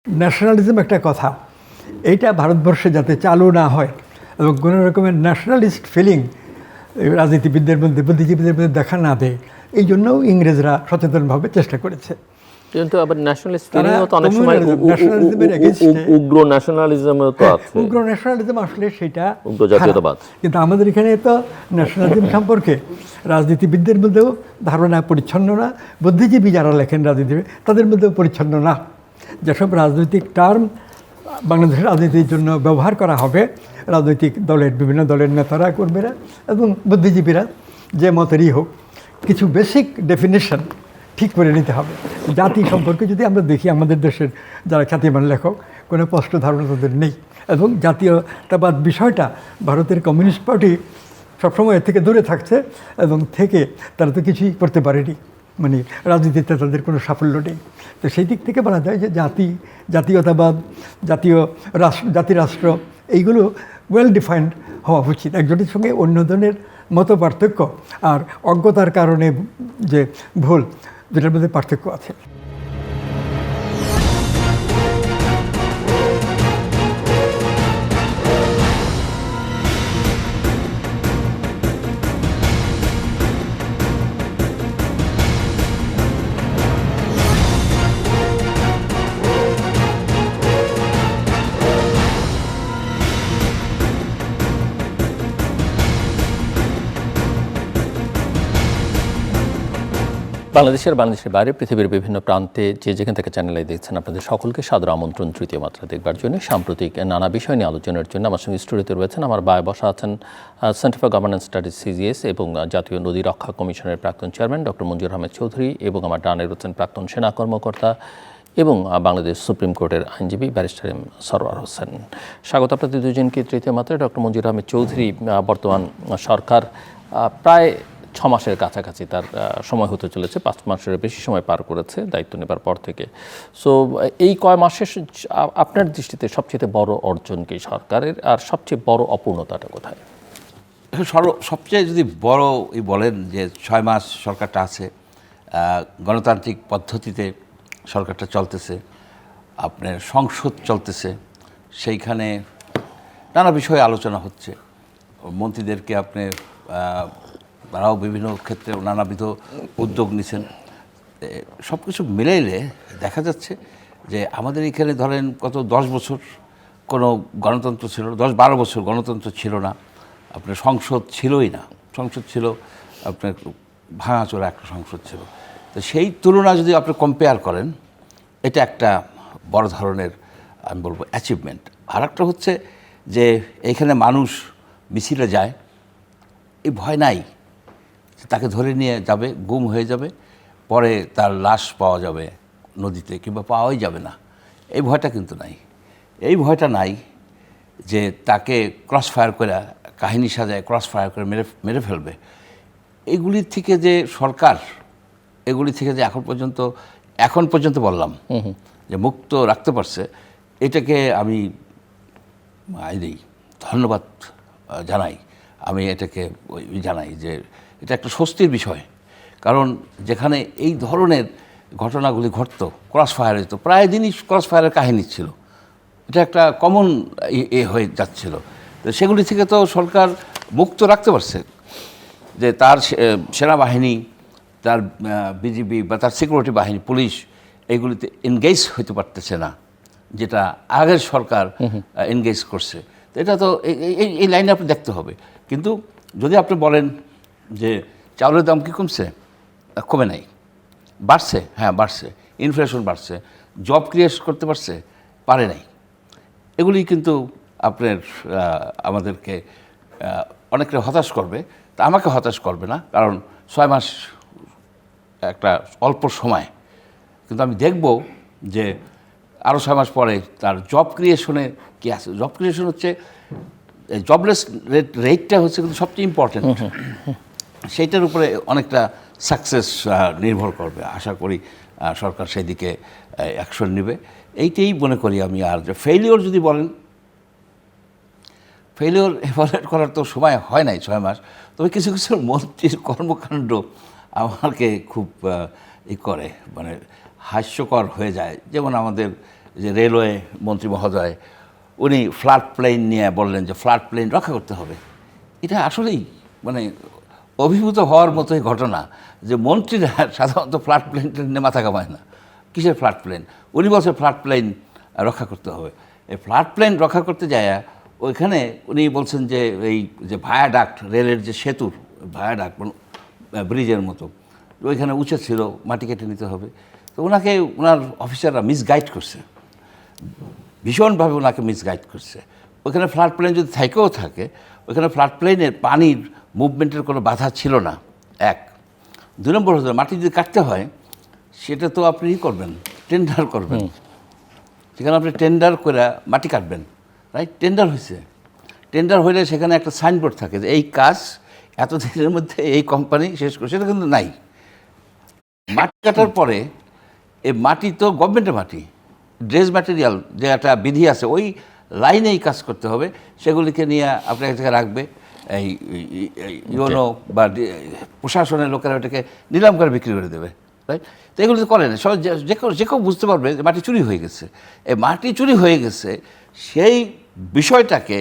Nationalism একটা কথা, এইটা ভারতবর্ষে যাতে চালু না হয় এবং কোনো রকমের ন্যাশনালিস্ট ফিলিং রাজনীতিবিদদের মধ্যে, বুদ্ধিজীবীদের মধ্যে দেখা না দেয়, এই জন্যও ইংরেজরা সচেতনভাবে চেষ্টা করেছে। কিন্তু আবার ন্যাশনালিস্ট ফিলিংও তো অনেক সময় উগ্র ন্যাশনালিজমও তো আছে। উগ্র ন্যাশনালিজম আসলে সেটা উগ্র জাতীয়তাবাদ। কিন্তু আমাদের এখানে তো ন্যাশনালিজম সম্পর্কে রাজনীতিবিদদের মধ্যেও ধারণা পরিচ্ছন্ন না, বুদ্ধিজীবী যারা লেখেন রাজনীতিবিদ তাদের মধ্যেও পরিচ্ছন্ন না। যেসব রাজনৈতিক টার্ম বাংলাদেশের রাজনীতির জন্য ব্যবহার করা হবে, রাজনৈতিক দলের বিভিন্ন দলের নেতারা, কর্মীরা এবং বুদ্ধিজীবীরা যে মতেরই হোক, কিছু বেসিক ডেফিনেশন ঠিক করে নিতে হবে। জাতি সম্পর্কে যদি আমরা দেখি, আমাদের দেশের যারা খ্যাতিমান লেখক, কোনো স্পষ্ট ধারণা তাদের নেই। এবং জাতীয়তাবাদ বিষয়টা ভারতের কমিউনিস্ট পার্টি সবসময় এর থেকে দূরে থাকছে এবং থেকে তারা তো কিছুই করতে পারেনি, মানে রাজনীতিতে তাদের কোনো সাফল্য নেই। তো সেই দিক থেকে বলা যায় যে জাতীয়তাবাদ, জাতিরাষ্ট্র এইগুলো ওয়েল ডিফাইন্ড হওয়া উচিত। একজনের সঙ্গে অন্য ধরনের মত পার্থক্য আর অজ্ঞতার কারণে যে ভুল, যেটার মধ্যে পার্থক্য আছে। বাংলাদেশের বাইরে পৃথিবীর বিভিন্ন প্রান্তে যে যেখান থেকে চ্যানেলে দেখছেন, আপনাদের সকলকে সাদর আমন্ত্রণ তৃতীয় মাত্রা দেখবার জন্য। সাম্প্রতিক নানা বিষয় নিয়ে আলোচনার জন্য আমার সঙ্গে স্টুডিওতে রয়েছেন, আমার বায়ে বসা আছেন centre for governance studies CGS এবং জাতীয় নদী রক্ষা কমিশনের প্রাক্তন চেয়ারম্যান ডক্টর মঞ্জুর আহমেদ চৌধুরী, এবং আমার ডানে রয়েছেন প্রাক্তন সেনা কর্মকর্তা এবং বাংলাদেশ সুপ্রিম কোর্টের আইনজীবী ব্যারিস্টার এম সরওয়ার হোসেন। স্বাগত আপনাদের দুজনকে তৃতীয় মাত্রায়। ডক্টর মঞ্জুর আহমেদ চৌধুরী, বর্তমান সরকার প্রায় 6 মাসের কাছাকাছি তার সময় হতে চলেছে, 5 মাসের বেশি সময় পার করেছে দায়িত্ব নেবার পর থেকে। সো এই কয় মাসে আপনার দৃষ্টিতে সবচেয়ে বড় অর্জন কি সরকারের, আর সবচেয়ে বড় অপূর্ণতাটা কোথায়? সবচেয়ে যদি বড় বলেন যে 6 মাস সরকারটা আছে, গণতান্ত্রিক পদ্ধতিতে সরকারটা চলতেছে, আপনার সংসদ চলতেছে, সেইখানে নানা বিষয়ে আলোচনা হচ্ছে, মন্ত্রীদেরকে আপনার তারাও বিভিন্ন ক্ষেত্রে নানাবিধ উদ্যোগ নিছেন। সব কিছু মিলাইলে দেখা যাচ্ছে যে আমাদের এখানে ধরেন কত 10 বছর কোনো গণতন্ত্র ছিল, 10-12 বছর গণতন্ত্র ছিল না, আপনার সংসদ ছিলই না, সংসদ ছিল আপনার ভাঙাচোরা একটা সংসদ ছিল। তো সেই তুলনা যদি আপনি কম্পেয়ার করেন, এটা একটা বড় ধরনের আমি বলবো অ্যাচিভমেন্ট। আর একটা হচ্ছে যে এইখানে মানুষ মিছিলে যায়, এই ভয় নাই তাকে ধরে নিয়ে যাবে, গুম হয়ে যাবে, পরে তার লাশ পাওয়া যাবে নদীতে কিংবা পাওয়াই যাবে না, এই ভয়টা কিন্তু নাই। এই ভয়টা নাই যে তাকে ক্রস ফায়ার করে, কাহিনী সাজায় ক্রস ফায়ার করে মেরে ফেলবে। এগুলির থেকে যে সরকার, এগুলি থেকে যে এখন পর্যন্ত বললাম যে মুক্ত রাখতে পারছে, এটাকে আমি ধন্যবাদ জানাই। আমি এটাকে জানাই যে এটা একটা স্বস্তির বিষয়। কারণ যেখানে এই ধরনের ঘটনাগুলি ঘটতো, ক্রস ফায়ার হতো, প্রায় দিনই ক্রস ফায়ারের কাহিনী ছিল, এটা একটা কমন হয়ে যাচ্ছিল। তো সেগুলি থেকে তো সরকার মুক্ত রাখতে পারছে যে তার সেনাবাহিনী, তার বিজিবি বা তার সিকিউরিটি বাহিনী, পুলিশ এগুলিতে এনগেজ হইতে পারতেছে না, যেটা আগের সরকার এনগেজ করছে। তো এটা তো এই লাইনে আপনি দেখতে হবে। কিন্তু যদি আপনি বলেন যে চাউলের দাম কি কমছে, কমে নাই, বাড়ছে, হ্যাঁ বাড়ছে, ইনফ্লেশন বাড়ছে, জব ক্রিয়েট করতে পারছে, পারে নাই। এগুলি কিন্তু আপনার আমাদেরকে অনেকটা হতাশ করবে। তা আমাকে হতাশ করবে না, কারণ 6 মাস একটা অল্প সময়। কিন্তু আমি দেখব যে আরও 6 মাস পরে তার জব ক্রিয়েশনে কী আছে। জব ক্রিয়েশন হচ্ছে জবলেস রেটটা হচ্ছে কিন্তু সবচেয়ে ইম্পর্টেন্ট, সেইটার উপরে অনেকটা সাকসেস নির্ভর করবে। আশা করি সরকার সেই দিকে অ্যাকশন নেবে, এইটাই মনে করি আমি। আর যে ফেইলিওর যদি বলেন, ফেইলিওর এভালুয়েট করার তো সময় হয় নাই 6 মাস, তবে কিছু কিছু মন্ত্রীর কর্মকাণ্ড আমাকে খুব করে, মানে হাস্যকর হয়ে যায়। যেমন আমাদের যে রেলওয়ে মন্ত্রী মহোদয়, উনি ফ্লাড প্লেন নিয়ে বললেন যে ফ্লাড প্লেন রক্ষা করতে হবে। এটা আসলেই মানে অভিভূত হওয়ার মতোই ঘটনা যে মন্ত্রীরা সাধারণত ফ্লাড প্লেন নিয়ে মাথা কামায় না। কিসের ফ্লাড প্লেন? উনি বলছে ফ্লাড প্লেন রক্ষা করতে হবে। এই ফ্লাড প্লেন রক্ষা করতে যায় ওইখানে উনি বলছেন যে এই যে ভায়াডাক্ট, রেলের যে সেতুর ভায়াডাক্ট ব্রিজের মতো, ওইখানে উঁচু ছিল, মাটি কেটে নিতে হবে। তো ওনাকে ওনার অফিসাররা মিসগাইড করছে, ভীষণভাবে ওনাকে মিসগাইড করছে। ওইখানে ফ্লাড প্লেন যদি থেকেও থাকে, ওইখানে ফ্লাড প্লেনের পানির মুভমেন্টের কোনো বাধা ছিল না, এক। 2 নম্বর হচ্ছে মাটি যদি কাটতে হয় সেটা তো আপনি করবেন, টেন্ডার করবেন, সেখানে আপনি টেন্ডার করে মাটি কাটবেন, রাইট? টেন্ডার হয়েছে, টেন্ডার হইলে সেখানে একটা সাইনবোর্ড থাকে যে এই কাজ এত দিনের মধ্যে এই কোম্পানি শেষ করে, সেটা কিন্তু নাই। মাটি কাটার পরে এই মাটি তো গভর্নমেন্টের মাটি, ড্রেস ম্যাটেরিয়াল যে একটা বিধি আছে ওই লাইনেই কাজ করতে হবে, সেগুলিকে নিয়ে আপনার এক জায়গায় রাখবে। এই ইউনো বা প্রশাসনের লোকেরা ওটাকে নিলাম করে বিক্রি করে দেবে, রাইট? তো এগুলো তো করে না, সবাই যে কেউ বুঝতে পারবে যে মাটি চুরি হয়ে গেছে। এই মাটি চুরি হয়ে গেছে সেই বিষয়টাকে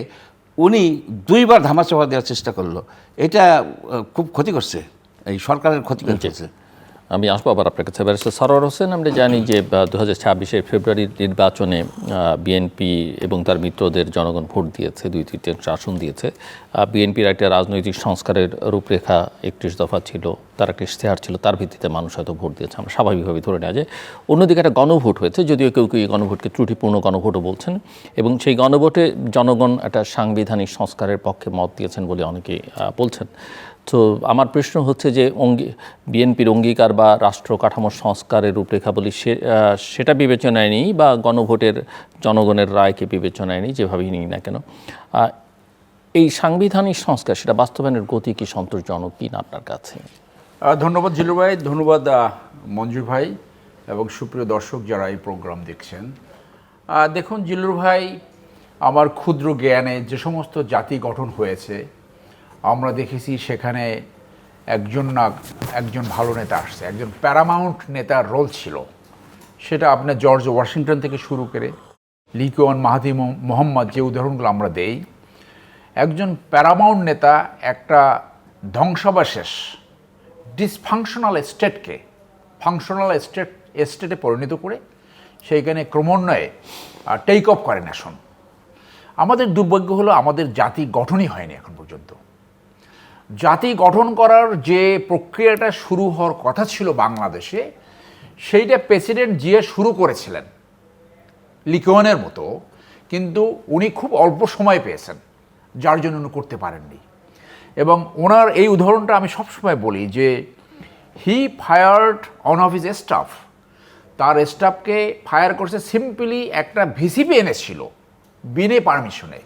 উনি 2 বার ধামাচাপা দেওয়ার চেষ্টা করলো। এটা খুব ক্ষতি করছে, এই সরকারের ক্ষতি করছে। আমি আসবো আবার আপনার কাছে। ব্যারিস্টার সরোয়ার হোসেন, আমরা জানি যে 2026-এর ফেব্রুয়ারির নির্বাচনে বিএনপি এবং তার মিত্রদের জনগণ ভোট দিয়েছে, 2/3 আসন দিয়েছে। বিএনপির একটা রাজনৈতিক সংস্কারের রূপরেখা 31 দফা ছিল, তার একটা ইশতেহার ছিল, তার ভিত্তিতে মানুষ হয়তো ভোট দিয়েছে, আমরা স্বাভাবিকভাবে ধরে নেওয়া যায়। অন্যদিকে একটা গণভোট হয়েছে, যদিও কেউ কেউ এই গণভোটকে ত্রুটিপূর্ণ গণভোটও বলছেন, এবং সেই গণভোটে জনগণ একটা সাংবিধানিক সংস্কারের পক্ষে মত দিয়েছেন বলে অনেকেই বলছেন। তো আমার প্রশ্ন হচ্ছে যে বিএনপির অঙ্গীকার বা রাষ্ট্র কাঠামোর সংস্কারের রূপরেখা বলি সেটা বিবেচনায় নেই, বা গণভোটের জনগণের রায়কে বিবেচনায় নেই, যেভাবেই নিই না কেন, এই সাংবিধানিক সংস্কার সেটা বাস্তবায়নের গতি কি সন্তোষজনক কি না আপনার কাছে? ধন্যবাদ জিলু ভাই, ধন্যবাদ মঞ্জু ভাই এবং সুপ্রিয় দর্শক যারা এই প্রোগ্রাম দেখছেন। দেখুন জিলুর ভাই, আমার ক্ষুদ্র জ্ঞানে যে সমস্ত জাতি গঠন হয়েছে আমরা দেখেছি সেখানে একজন ভালো নেতা আসছে, একজন প্যারামাউন্ট নেতার রোল ছিল। সেটা আপনার জর্জ ওয়াশিংটন থেকে শুরু করে লিঙ্কন, মাহাদি মোহাম্মদ, যে উদাহরণগুলো আমরা দেই, একজন প্যারামাউন্ট নেতা একটা ধ্বংসাবশেষ ডিসফাংশনাল স্টেটকে ফাংশনাল স্টেটে পরিণত করে সেইখানে ক্রমান্বয়ে টেক অফ করে ন্যাশন। আমাদের দুর্ভাগ্য হলো আমাদের জাতি গঠনই হয়নি এখন পর্যন্ত। জাতি গঠন করার যে প্রক্রিয়াটা শুরু হওয়ার কথা ছিল বাংলাদেশে, সেইটা প্রেসিডেন্ট জিয়া শুরু করেছিলেন লিঙ্কনের মতো, কিন্তু উনি খুব অল্প সময় পেয়েছেন, যার জন্য উনি করতে পারেননি। এবং ওনার এই উদাহরণটা আমি সবসময় বলি যে he fired on off his staff, তার স্টাফকে ফায়ার করছে সিম্পলি একটা ভিসিপি এনেছিল বিনে পারমিশনে।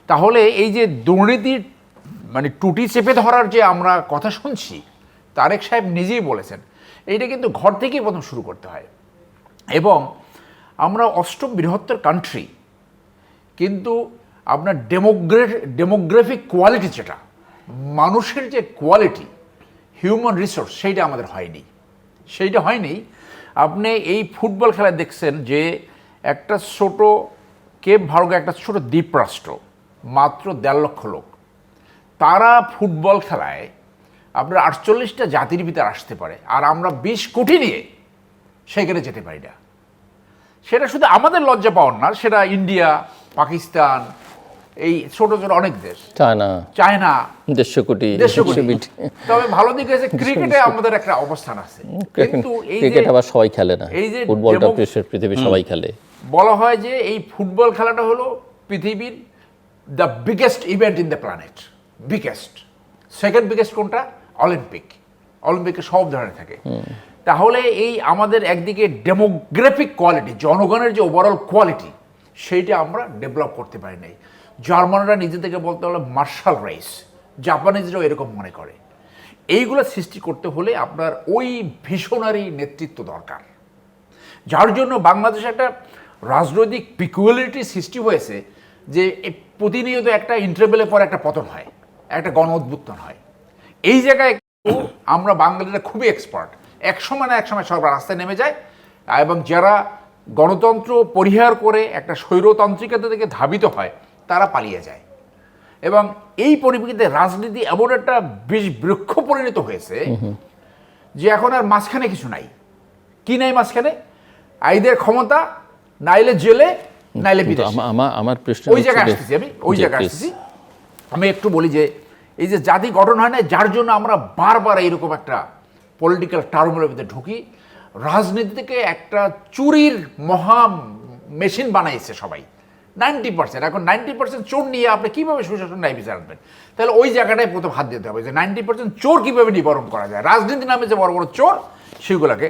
তাহলে এই যে দুর্নীতির মানে টুটি চেপে ধরার যে আমরা কথা শুনছি, তারেক সাহেব নিজেই বলেছেন এইটা কিন্তু ঘর থেকেই প্রথম শুরু করতে হয়। এবং আমরা 8ম বৃহত্তর কান্ট্রি, কিন্তু আপনার ডেমোগ্রাফিক কোয়ালিটি, যেটা মানুষের যে কোয়ালিটি, হিউম্যান রিসোর্স, সেইটা আমাদের হয়নি। আপনি এই ফুটবল খেলা দেখছেন যে একটা ছোট কেপ ভার্গা, একটা ছোট দ্বীপরাষ্ট্র, মাত্র 1.5 লক্ষ লোক, তারা ফুটবল খেলায় আপনার 48টা জাতির ভিতরে আসতে পারে, আর আমরা 20 কোটি নিয়ে সেখানে যেতে পারি না। সেটা শুধু আমাদের লজ্জা পাওয়ার না, সেটা ইন্ডিয়া, পাকিস্তান, এই ছোট ছোট অনেক দেশ, চায়না 150 কোটি। তবে ভালো দিক আছে ক্রিকেটে আমাদের একটা অবস্থান আছে, কিন্তু এই ক্রিকেট আবার সবাই খেলে না, ফুটবলটা পৃথিবীর সবাই খেলে। বলা হয় যে এই ফুটবল খেলাটা হলো পৃথিবীর the biggest event in the planet, biggest. Second biggest কোনটা? অলিম্পিকে সব ধরনের থাকে। তাহলে এই আমাদের একদিকে ডেমোগ্রাফিক কোয়ালিটি, জনগণের যে ওভারঅল কোয়ালিটি, সেইটা আমরা ডেভেলপ করতে পারি নাই। জার্মানরা নিজে থেকে বলতে হলো মার্শাল রেস, জাপানিজরাও এরকম মনে করে। এইগুলো সৃষ্টি করতে হলে আপনার ওই ভিশনারি নেতৃত্ব দরকার, যার জন্য বাংলাদেশে একটা রাজনৈতিক পিকুয়ালিটি সৃষ্টি হয়েছে যে প্রতিনিয়ত একটা ইন্টারভেলের পর একটা পতন হয়, একটা গণ উদ্বুত্তন হয়। এই জায়গায় আমরা বাঙালিরা খুবই এক্সপার্ট, এক সময় সব রাস্তায় নেমে যায়, এবং যারা গণতন্ত্র পরিহার করে একটা স্বৈরতান্ত্রিকতা থেকে ধাবিত হয়, তারা পালিয়ে যায়। এবং এই পরিপ্রেক্ষিতে রাজনীতি এমন একটা বিষ বৃক্ষ পরিণত হয়েছে যে এখন আর মাঝখানে কিছু নাই। কি নাই মাঝখানে? আইদের ক্ষমতা, নাইলে জেলে, নাইলে বিদেশে। আমার প্রশ্ন ওই জায়গায় আসতেছি আমি একটু বলি যে এই যে জাতি গঠন হয় না, যার জন্য আমরা বারবার এইরকম একটা পলিটিক্যাল টার্মোলের ভিতরে ঢুকি। রাজনীতি থেকে একটা চুরির মহা মেশিন বানাইছে সবাই 90%। এখন 90% চোর নিয়ে আপনি কীভাবে সুশাসন ন্যায় বিচার আনবেন? তাহলে ওই জায়গাটায় প্রথম হাত দিতে হবে যে 90% চোর কীভাবে নিবারণ করা যায়। রাজনীতি নামে যে বড় বড় চোর সেগুলোকে,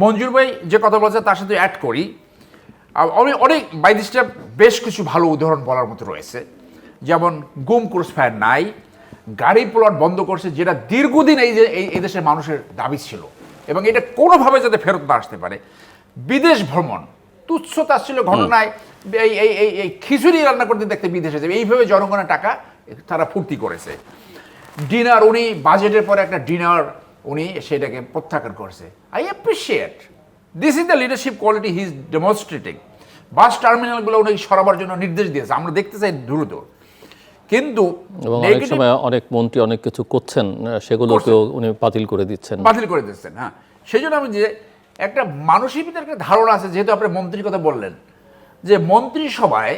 মঞ্জুর ভাই যে কথা বলছে তার সাথে অ্যাড করি। অনেক বাইদিসটা বেশ কিছু ভালো উদাহরণ বলার মতো রয়েছে, যেমন গুম ক্রসফায়ার নাই, গাড়ি প্লট বন্ধ করছে, যেটা দীর্ঘদিন এই দেশের মানুষের দাবি ছিল এবং এটা কোনোভাবে যাতে ফেরত না আসতে পারে। বিদেশ ভ্রমণ তুচ্ছ তাচ্ছিল্য ঘটনায় এই খিচুড়ি রান্না করতে দেখতে বিদেশে যাবে, এইভাবে জনগণের টাকা তারা ফুর্তি করেছে। ডিনার, উনি বাজেটের পরে একটা ডিনার উনি সেটাকে প্রত্যাখ্যান করেছে। I appreciate this is the leadership quality he is demonstrating. Bus টার্মিনালগুলো উনি সরাবার জন্য নির্দেশ দিয়েছে, আমরা দেখতে চাই দ্রুত। কিন্তু অনেক সময় অনেক মন্ত্রী অনেক কিছু করছেন, সেগুলোকেও উনি বাতিল করে দিচ্ছেন। হ্যাঁ, সেই জন্য আমি যে একটা মানুষের ভিতরে একটা ধারণা আছে, যেহেতু আপনি মন্ত্রীর কথা বললেন, যে মন্ত্রিসভায়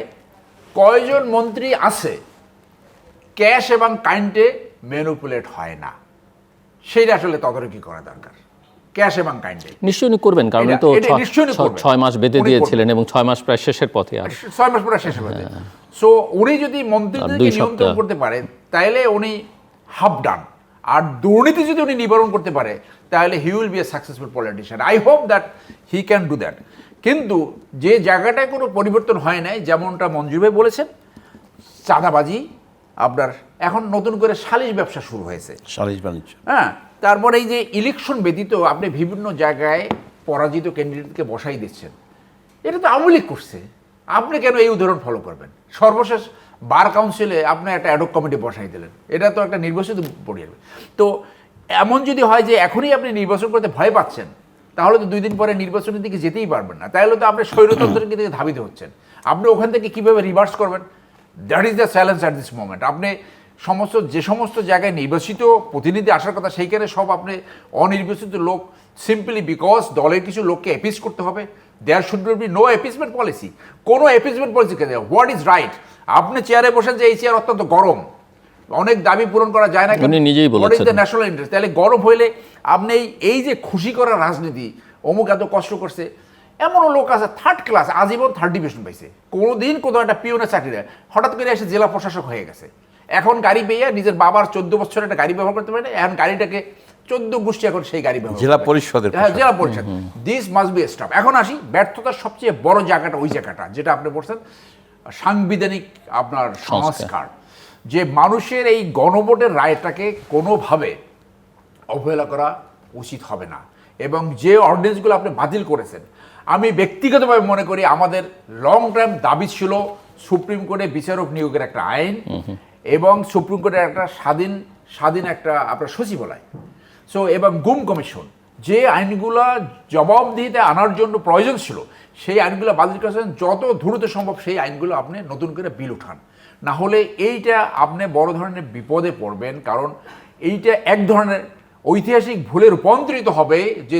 কয়জন মন্ত্রী আছে ক্যাশ এবং কাইন্ডে ম্যানিপুলেট হয় না, সেইটা আসলে তদারকি করা দরকার। ক্যাশ এবং কাইন্ডে নিশ্চয়ই উনি করবেন, কারণ তো 6 মাস বেঁধে দিয়েছিলেন এবং 6 মাস প্রায় শেষের পথে, আর 6 মাস প্রায় শেষের পথে। সো উনি যদি মন্ত্রীদেরকে নিয়ন্ত্রণ করতে পারে তাহলে উনি হাফ ডান। আর দুর্নীতি যদি উনি নিবারণ করতে পারে তাহলে he will B a successful politician. I hope that he can do that. কিন্তু যে জায়গাটায় কোনো পরিবর্তন হয় নাই, যেমনটা মঞ্জুর ভাই বলেছেন, চাঁদাবাজি, আপনার এখন নতুন করে সালিশ ব্যবসা শুরু হয়েছে, সালিশ বাণিজ্য। হ্যাঁ, তারপরে এই যে ইলেকশন ব্যতীত আপনি বিভিন্ন জায়গায় পরাজিত ক্যান্ডিডেটকে বসাই দিচ্ছেন, এটা তো আওয়ামী লীগ করছে। আপনি কেন এই উদাহরণ ফলো করবেন? সর্বশেষ বার কাউন্সিলে আপনি একটা অ্যাডক কমিটি বসাই দিলেন, এটা তো একটা নির্বাচিত বডি। তো এমন যদি হয় যে এখনই আপনি নির্বাচন করতে ভয় পাচ্ছেন, তাহলে তো 2 দিন পরে নির্বাচনের দিকে যেতেই পারবেন না। তাহলে তো আপনি স্বৈরতন্ত্রের দিকে ধাবিত হচ্ছেন। আপনি ওখান থেকে কীভাবে রিভার্স করবেন? That is the challenge at this moment. আপনি যে সমস্ত জায়গায় নির্বাচিত প্রতিনিধি আসার কথা, সেইখানে সব আপনি অনির্বাচিত লোক, সিম্পলি বিকজ দলের কিছু লোককে অ্যাপিজ করতে হবে। There should be no appeasement policy. কোনো অ্যাপিজমেন্ট পলিসি কে দেয়? What is right? আপনি চেয়ারে বসেন যে এই চেয়ার অত্যন্ত গরম, অনেক দাবি পূরণ করা যায় না, উনি নিজেই বলেছেন। What is the national interest? তাহলে গরম হইলে আপনি এই যে খুশি করার রাজনীতি, অমুক এত কষ্ট করছে, এমনও লোক আছে থার্ড ক্লাস আজীবন 3rd ডিভিশন পাইছে, কোনোদিন কোনো একটা পিওনের চাকরি দেয়, হঠাৎ করে এসে জেলা প্রশাসক হয়ে গেছে। এখন গাড়ি পেয়ে নিজের বাবার 14 বছরের একটা গাড়ি ব্যবহার করতে পারে না, এখন গাড়িটাকে 14 গোষ্ঠী এখন সেই গাড়ি ব্যবহার, জেলা পরিষদের, হ্যাঁ জেলা পরিষদ। This must be stop. এখন আসি ব্যর্থতার সবচেয়ে বড় জায়গাটা, ওই জায়গাটা যেটা আপনি বলছেন সাংবিধানিক আপনার সংস্কার, যে মানুষের এই গণভোটের রায়টাকে কোনোভাবে অবহেলা করা উচিত হবে না। এবং যে অর্ডিন্যান্সগুলো আপনি বাতিল করেছেন, আমি ব্যক্তিগতভাবে মনে করি আমাদের লং টাইম দাবি ছিল সুপ্রিম কোর্টে বিচারক নিয়োগের একটা আইন এবং সুপ্রিম কোর্টের একটা স্বাধীন একটা আপনার সচিবালয়, সো এবং গুম কমিশন, যে আইনগুলো জবাবদিহিতে আনার জন্য প্রয়োজন ছিল সেই আইনগুলো বাতিল করেছেন। যত দ্রুত সম্ভব সেই আইনগুলো আপনি নতুন করে বিল উঠান, না হলে এইটা আপনি বড় ধরনের বিপদে পড়বেন। কারণ এইটা এক ধরনের ঐতিহাসিক ভুলে রূপান্তরিত হবে যে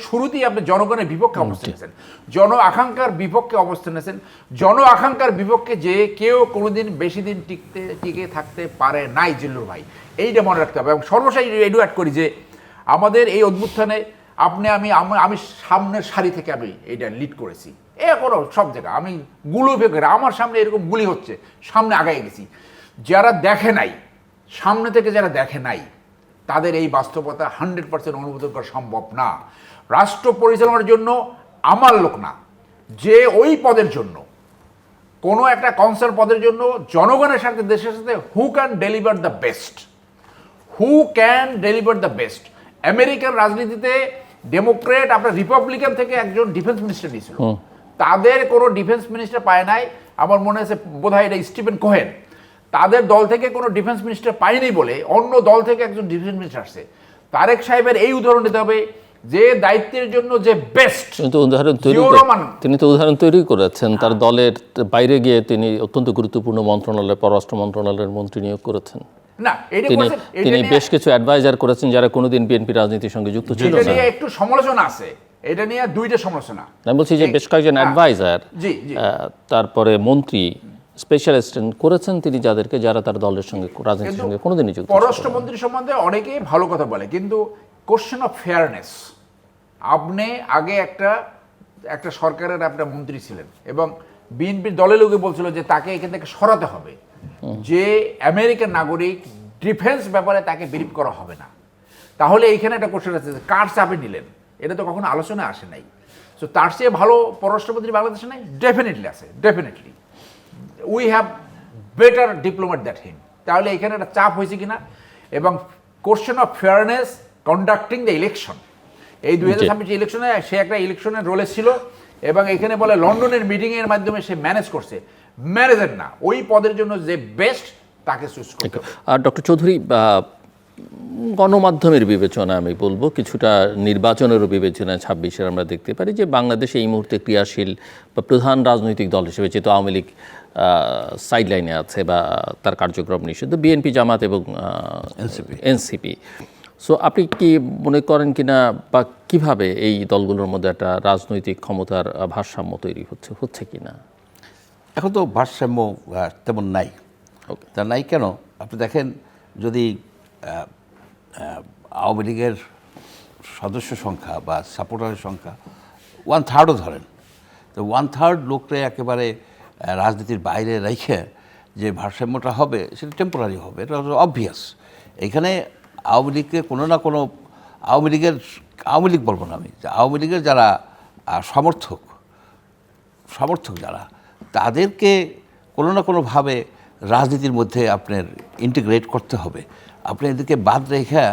শুরুতেই আপনি জনগণের বিপক্ষে অবস্থান নিয়েছেন, জন আকাঙ্ক্ষার বিপক্ষে অবস্থান নিয়েছেন। জন আকাঙ্ক্ষার বিপক্ষে যে কেউ কোনোদিন বেশি দিন টিকে থাকতে পারে নাই, জিল্লুর ভাই, এইটা মনে রাখতে হবে। এবং সর্বশেষ এডু অ্যাড করি যে আমাদের এই অভ্যুত্থানে আমি সামনের সারি থেকে আমি এইটা লিড করেছি, এখনো সব জায়গায় আমি গুলো ভেবে, আমার সামনে এরকম গুলি হচ্ছে, সামনে আগায় গেছি। যারা দেখে নাই, সামনে থেকে যারা দেখে নাই, তাদের এই বাস্তবতা 100% অনুমোদন করা সম্ভব না। রাষ্ট্র পরিচালনার জন্য আমার লোক না, যে ওই পদের জন্য, কোনো একটা কাউন্সিল পদের জন্য জনগণের সাথে, দেশের সাথে, who can deliver the best. American রাজনীতিতে ডেমোক্রেট আপনার রিপাবলিকান থেকে একজন ডিফেন্স মিনিস্টার নিয়েছিল, তাদের কোনো ডিফেন্স মিনিস্টার পায় নাই। আমার মনে আছে বোধহয় এটা স্টিফেন কোহেন, তাদের দল থেকে কোনো ডিফেন্স মিনিস্টার পায়নি বলে অন্য দল থেকে একজন ডিফেন্স মিনিস্টার আসছে। তারেক সাহেবের এই উদাহরণ দিতে হবে। যে দায়িত্বের জন্য যে বেস্ট তিনি তো উদাহরণ তৈরি তিনি তো উদাহরণ তৈরি করেছেন, তার দলের বাইরে গিয়ে তিনি অত্যন্ত গুরুত্বপূর্ণ মন্ত্রণালয়, পররাষ্ট্র মন্ত্রণালয়ের মন্ত্রী নিয়োগ করেছেন। না, এটা তিনি করেছেন, এটা তিনি নিয়ে- বেশ কিছু অ্যাডভাইজার করেছেন যারা কোনোদিন বিএনপি রাজনীতির সঙ্গে যুক্ত ছিল এটা না। নিয়ে একটু সমালোচনা আছে, এটা নিয়ে দুইটা সমালোচনা। আমি বলছি যে বেশ কয়েকজন অ্যাডভাইজার, জি, জি। তারপরে মন্ত্রী, স্পেশাল অ্যাসিস্ট্যান্ট করেছেন তিনি যাদেরকে, যারা তার দলের সঙ্গে রাজনীতির সঙ্গে কোনোদিনই যুক্ত ছিল না। পররাষ্ট্রমন্ত্রী সম্বন্ধে অনেকেই ভালো কথা বলে, কিন্তু কোশ্চেন অফ ফেয়ারনেস, আপনি আগে একটা সরকারের আপনার মন্ত্রী ছিলেন এবং বিএনপির দলের লোকে বলছিল যে তাকে এখান থেকে সরাতে হবে, যে আমেরিকান নাগরিক ডিফেন্স ব্যাপারে তাকে বিরিফ করা হবে না। তাহলে এইখানে একটা কোশ্চেন আছে যে কার চাপে নিলেন, এটা তো কখনো আলোচনায় আসে নাই। সো তার চেয়ে ভালো পররাষ্ট্রমন্ত্রী বাংলাদেশে নাই? ডেফিনেটলি আছে, definitely. We have better diplomat that him. তাহলে এখানে একটা চাপ হয়েছে কিনা, এবং question of fairness conducting the election, এই 2026 ইলেকশনে সে একটা ইলেকশনের রোলে ছিল, এবং এখানে বলে লন্ডনের মিটিংয়ের মাধ্যমে সে ম্যানেজ করছে। ম্যানেজার না, ওই পদের জন্য যে বেস্ট তাকে চুজ করতে হবে। আর ডক্টর চৌধুরী, গণমাধ্যমের বিবেচনা আমি বলবো, কিছুটা নির্বাচনেরও বিবেচনা 26-এর আমরা দেখতে পারি যে বাংলাদেশে এই মুহূর্তে ক্রিয়াশীল বা প্রধান রাজনৈতিক দল হিসেবে যেহেতু আওয়ামী লীগ সাইডলাইনে আছে বা তার কার্যক্রম নিষিদ্ধ, বিএনপি, জামাত এবং এনসিপি। সো আপনি কি মনে করেন কিনা, বা কিভাবে এই দলগুলোর মধ্যে একটা রাজনৈতিক ক্ষমতার ভারসাম্য তৈরি হচ্ছে কিনা? এখন তো ভারসাম্য তেমন নাই। তা নাই কেন? আপনি দেখেন, যদি আওয়ামী লীগের সদস্য সংখ্যা বা সাপোর্টারের সংখ্যা 1/3 ধরেন, তো 1/3 লোকটা একেবারে রাজনীতির বাইরে রেখে যে ভারসাম্যটা হবে সেটা টেম্পোরারি হবে, এটা অবভিয়াস। এখানে আওয়ামী লীগকে কোনো না কোনো, আওয়ামী লীগ বলবো না আমি, আওয়ামী লীগের যারা সমর্থক যারা, তাদেরকে কোনো না কোনোভাবে রাজনীতির মধ্যে আপনার ইন্টিগ্রেট করতে হবে। আপনি এদেরকে বাদ রেখে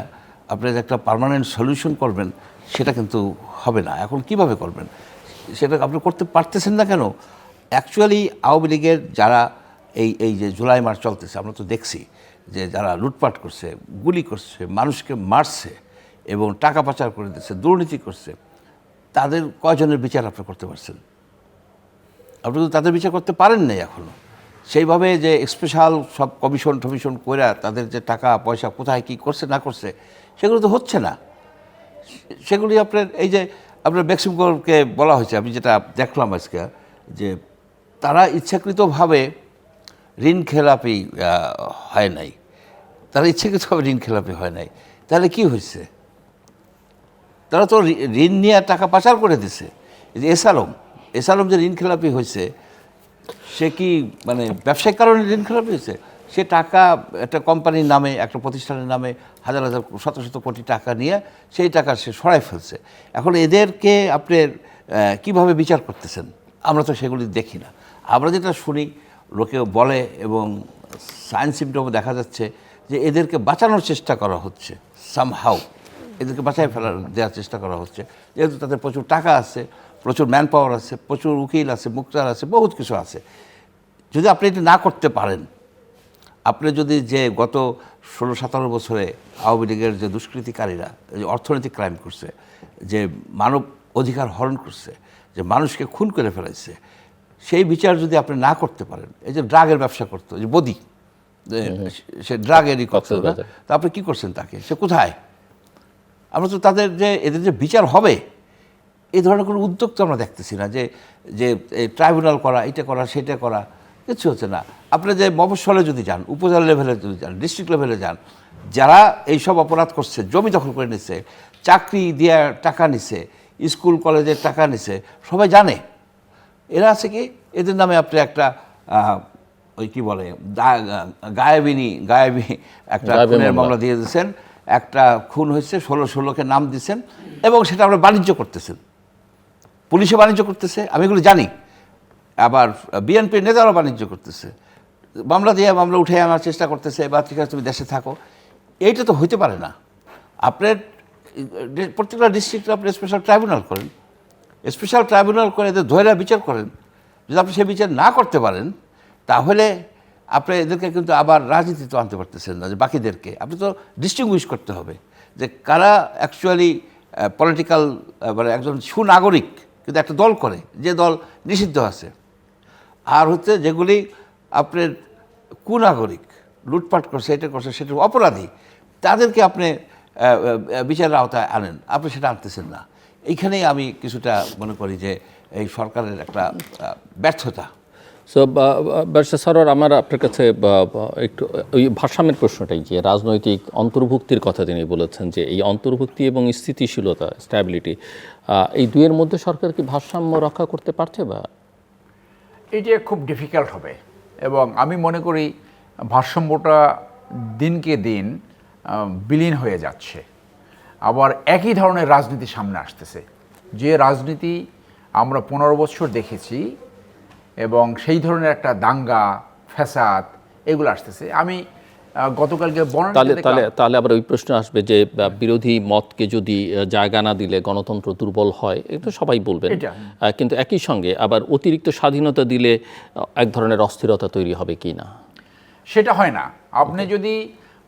আপনি একটা পার্মানেন্ট সলিউশন করবেন, সেটা কিন্তু হবে না। এখন কিভাবে করবেন সেটা আপনি করতে পারতেছেন না কেন? অ্যাকচুয়ালি আওয়ামী লীগের যারা এই যে জুলাই মাস চলতেছে, আমরা তো দেখছি যে যারা লুটপাট করছে, গুলি করছে, মানুষকে মারছে এবং টাকা পাচার করে দিচ্ছে, দুর্নীতি করছে, তাদের কয়জনের বিচার আপনি করতে পারছেন? আপনি তো তাদের বিচার করতে পারেন নাই এখনও। সেইভাবে যে স্পেশাল সব কমিশন করে তাদের যে টাকা পয়সা কোথায় কী করছে না করছে সেগুলো তো হচ্ছে না। সেগুলি আপনার এই যে আপনার বেক্সিমকোরকে বলা হয়েছে, আমি যেটা দেখলাম আজকে, যে তারা ইচ্ছাকৃতভাবে ঋণ খেলাপি হয় নাই, তারা ইচ্ছাকৃতভাবে ঋণ খেলাপি হয় নাই। তাহলে কি হয়েছে? তারা তো ঋণ নিয়ে টাকা পাচার করে দিছে। এই যে এসালম যে ঋণ খেলাপি হয়েছে, সে কি মানে ব্যবসায়িক কারণে ঋণ খেলাপি হয়েছে? সে টাকা একটা কোম্পানির নামে, একটা প্রতিষ্ঠানের নামে হাজার হাজার শত শত কোটি টাকা নিয়ে সেই টাকা সে সরাই ফেলছে। এখন এদেরকে আপনি কিভাবে বিচার করতেছেন? আমরা তো সেগুলি দেখি না। আমরা যেটা শুনি, লোকে বলে এবং সায়েন্স সিমটমও দেখা যাচ্ছে যে এদেরকে বাঁচানোর চেষ্টা করা হচ্ছে, সামহাউ এদেরকে বাঁচায় দেওয়ার চেষ্টা করা হচ্ছে, যেহেতু তাদের প্রচুর টাকা আছে, প্রচুর ম্যান পাওয়ার আছে, প্রচুর উকিল আছে, মুক্তার আছে, বহুত কিছু আছে। যদি আপনি এটা না করতে পারেন, আপনি যদি যে গত 16-17 বছরে আওয়ামী লীগের যে দুষ্কৃতিকারীরা যে অর্থনৈতিক ক্রাইম করছে, যে মানব অধিকার হরণ করছে, যে মানুষকে খুন করে ফেলাইছে, সেই বিচার যদি আপনি না করতে পারেন, এই যে ড্রাগের ব্যবসা করতো, যে বদি, সে ড্রাগেরই করতো, তা আপনি কী করছেন তাকে? সে কোথায়? আমরা তো তাদের যে এদের যে বিচার হবে এই ধরনের কোনো উদ্যোগ তো আমরা দেখতেছি না, যে ট্রাইব্যুনাল করা, এটা করা, সেটা করা, কিছু হচ্ছে না। আপনি যে মফস্বলে যদি যান, উপজেলা লেভেলে যদি যান, ডিস্ট্রিক্ট লেভেলে যান, যারা এইসব অপরাধ করছে, জমি দখল করে নিচ্ছে, চাকরি দিয়ে টাকা নিছে, স্কুল কলেজের টাকা নিছে, সবাই জানে। এরা আছে কি, এদের নামে আপনি একটা ওই কী বলে গায়েবী একটা খুনের মামলা দিয়ে দিয়েছেন, একটা খুন হয়েছে, 16কে নাম দিচ্ছেন, এবং সেটা আমরা বাণিজ্য করতেছেন, পুলিশে বাণিজ্য করতেছে, আমি এগুলো জানি। আবার বিএনপির নেতারাও বাণিজ্য করতেছে, মামলা দিয়ে মামলা উঠে আনার চেষ্টা করতেছে, বা ঠিক আছে তুমি দেশে থাকো। এইটা তো হইতে পারে না। আপনার প্রত্যেকটা ডিস্ট্রিক্টে আপনি স্পেশাল ট্রাইব্যুনাল করেন, স্পেশাল ট্রাইব্যুনাল করে এদের ধৈর্য বিচার করেন। যদি আপনি সে বিচার না করতে পারেন, তাহলে আপনি এদেরকে কিন্তু আবার রাজনীতি তো আনতে পারতেছেন না, যে বাকিদেরকে আপনি তো ডিস্টিংগুইশ করতে হবে যে কারা অ্যাকচুয়ালি পলিটিক্যাল মানে একজন সুনাগরিক কিন্তু একটা দল করে, যে দল নিষিদ্ধ আছে, আর হচ্ছে যেগুলি আপনার কুনাগরিক, লুটপাট করছে, এটা করছে, সেটা অপরাধী, তাদেরকে আপনি বিচারের আওতায় আনেন, আপনি সেটা আনতেছেন না। এইখানেই আমি কিছুটা মনে করি যে এই সরকারের একটা ব্যর্থতা। সো ব্যারিস্টার সরোয়ার, আমার আপনার কাছে একটু ওই ভারসাম্যের প্রশ্নটাই, যে রাজনৈতিক অন্তর্ভুক্তির কথা তিনি বলেছেন, যে এই অন্তর্ভুক্তি এবং স্থিতিশীলতা, স্ট্যাবিলিটি, এই দুইয়ের মধ্যে সরকার কি ভারসাম্য রক্ষা করতে পারছে? বা এটা খুব ডিফিকাল্ট হবে, এবং আমি মনে করি ভারসাম্যটা দিনকে দিন বিলীন হয়ে যাচ্ছে। আবার একই ধরনের রাজনীতি সামনে আসতেছে, যে রাজনীতি আমরা 15 বছর দেখেছি, এবং সেই ধরনের একটা দাঙ্গা ফ্যাসাদ এগুলো আসতেছে। আমি গতকালকে তাহলে আবার ওই প্রশ্ন আসবে যে বিরোধী মতকে যদি জায়গা না দিলে গণতন্ত্র দুর্বল হয়, এটা সবাই বলবেন, কিন্তু একই সঙ্গে আবার অতিরিক্ত স্বাধীনতা দিলে এক ধরনের অস্থিরতা তৈরি হবে কি না? সেটা হয় না। আপনি যদি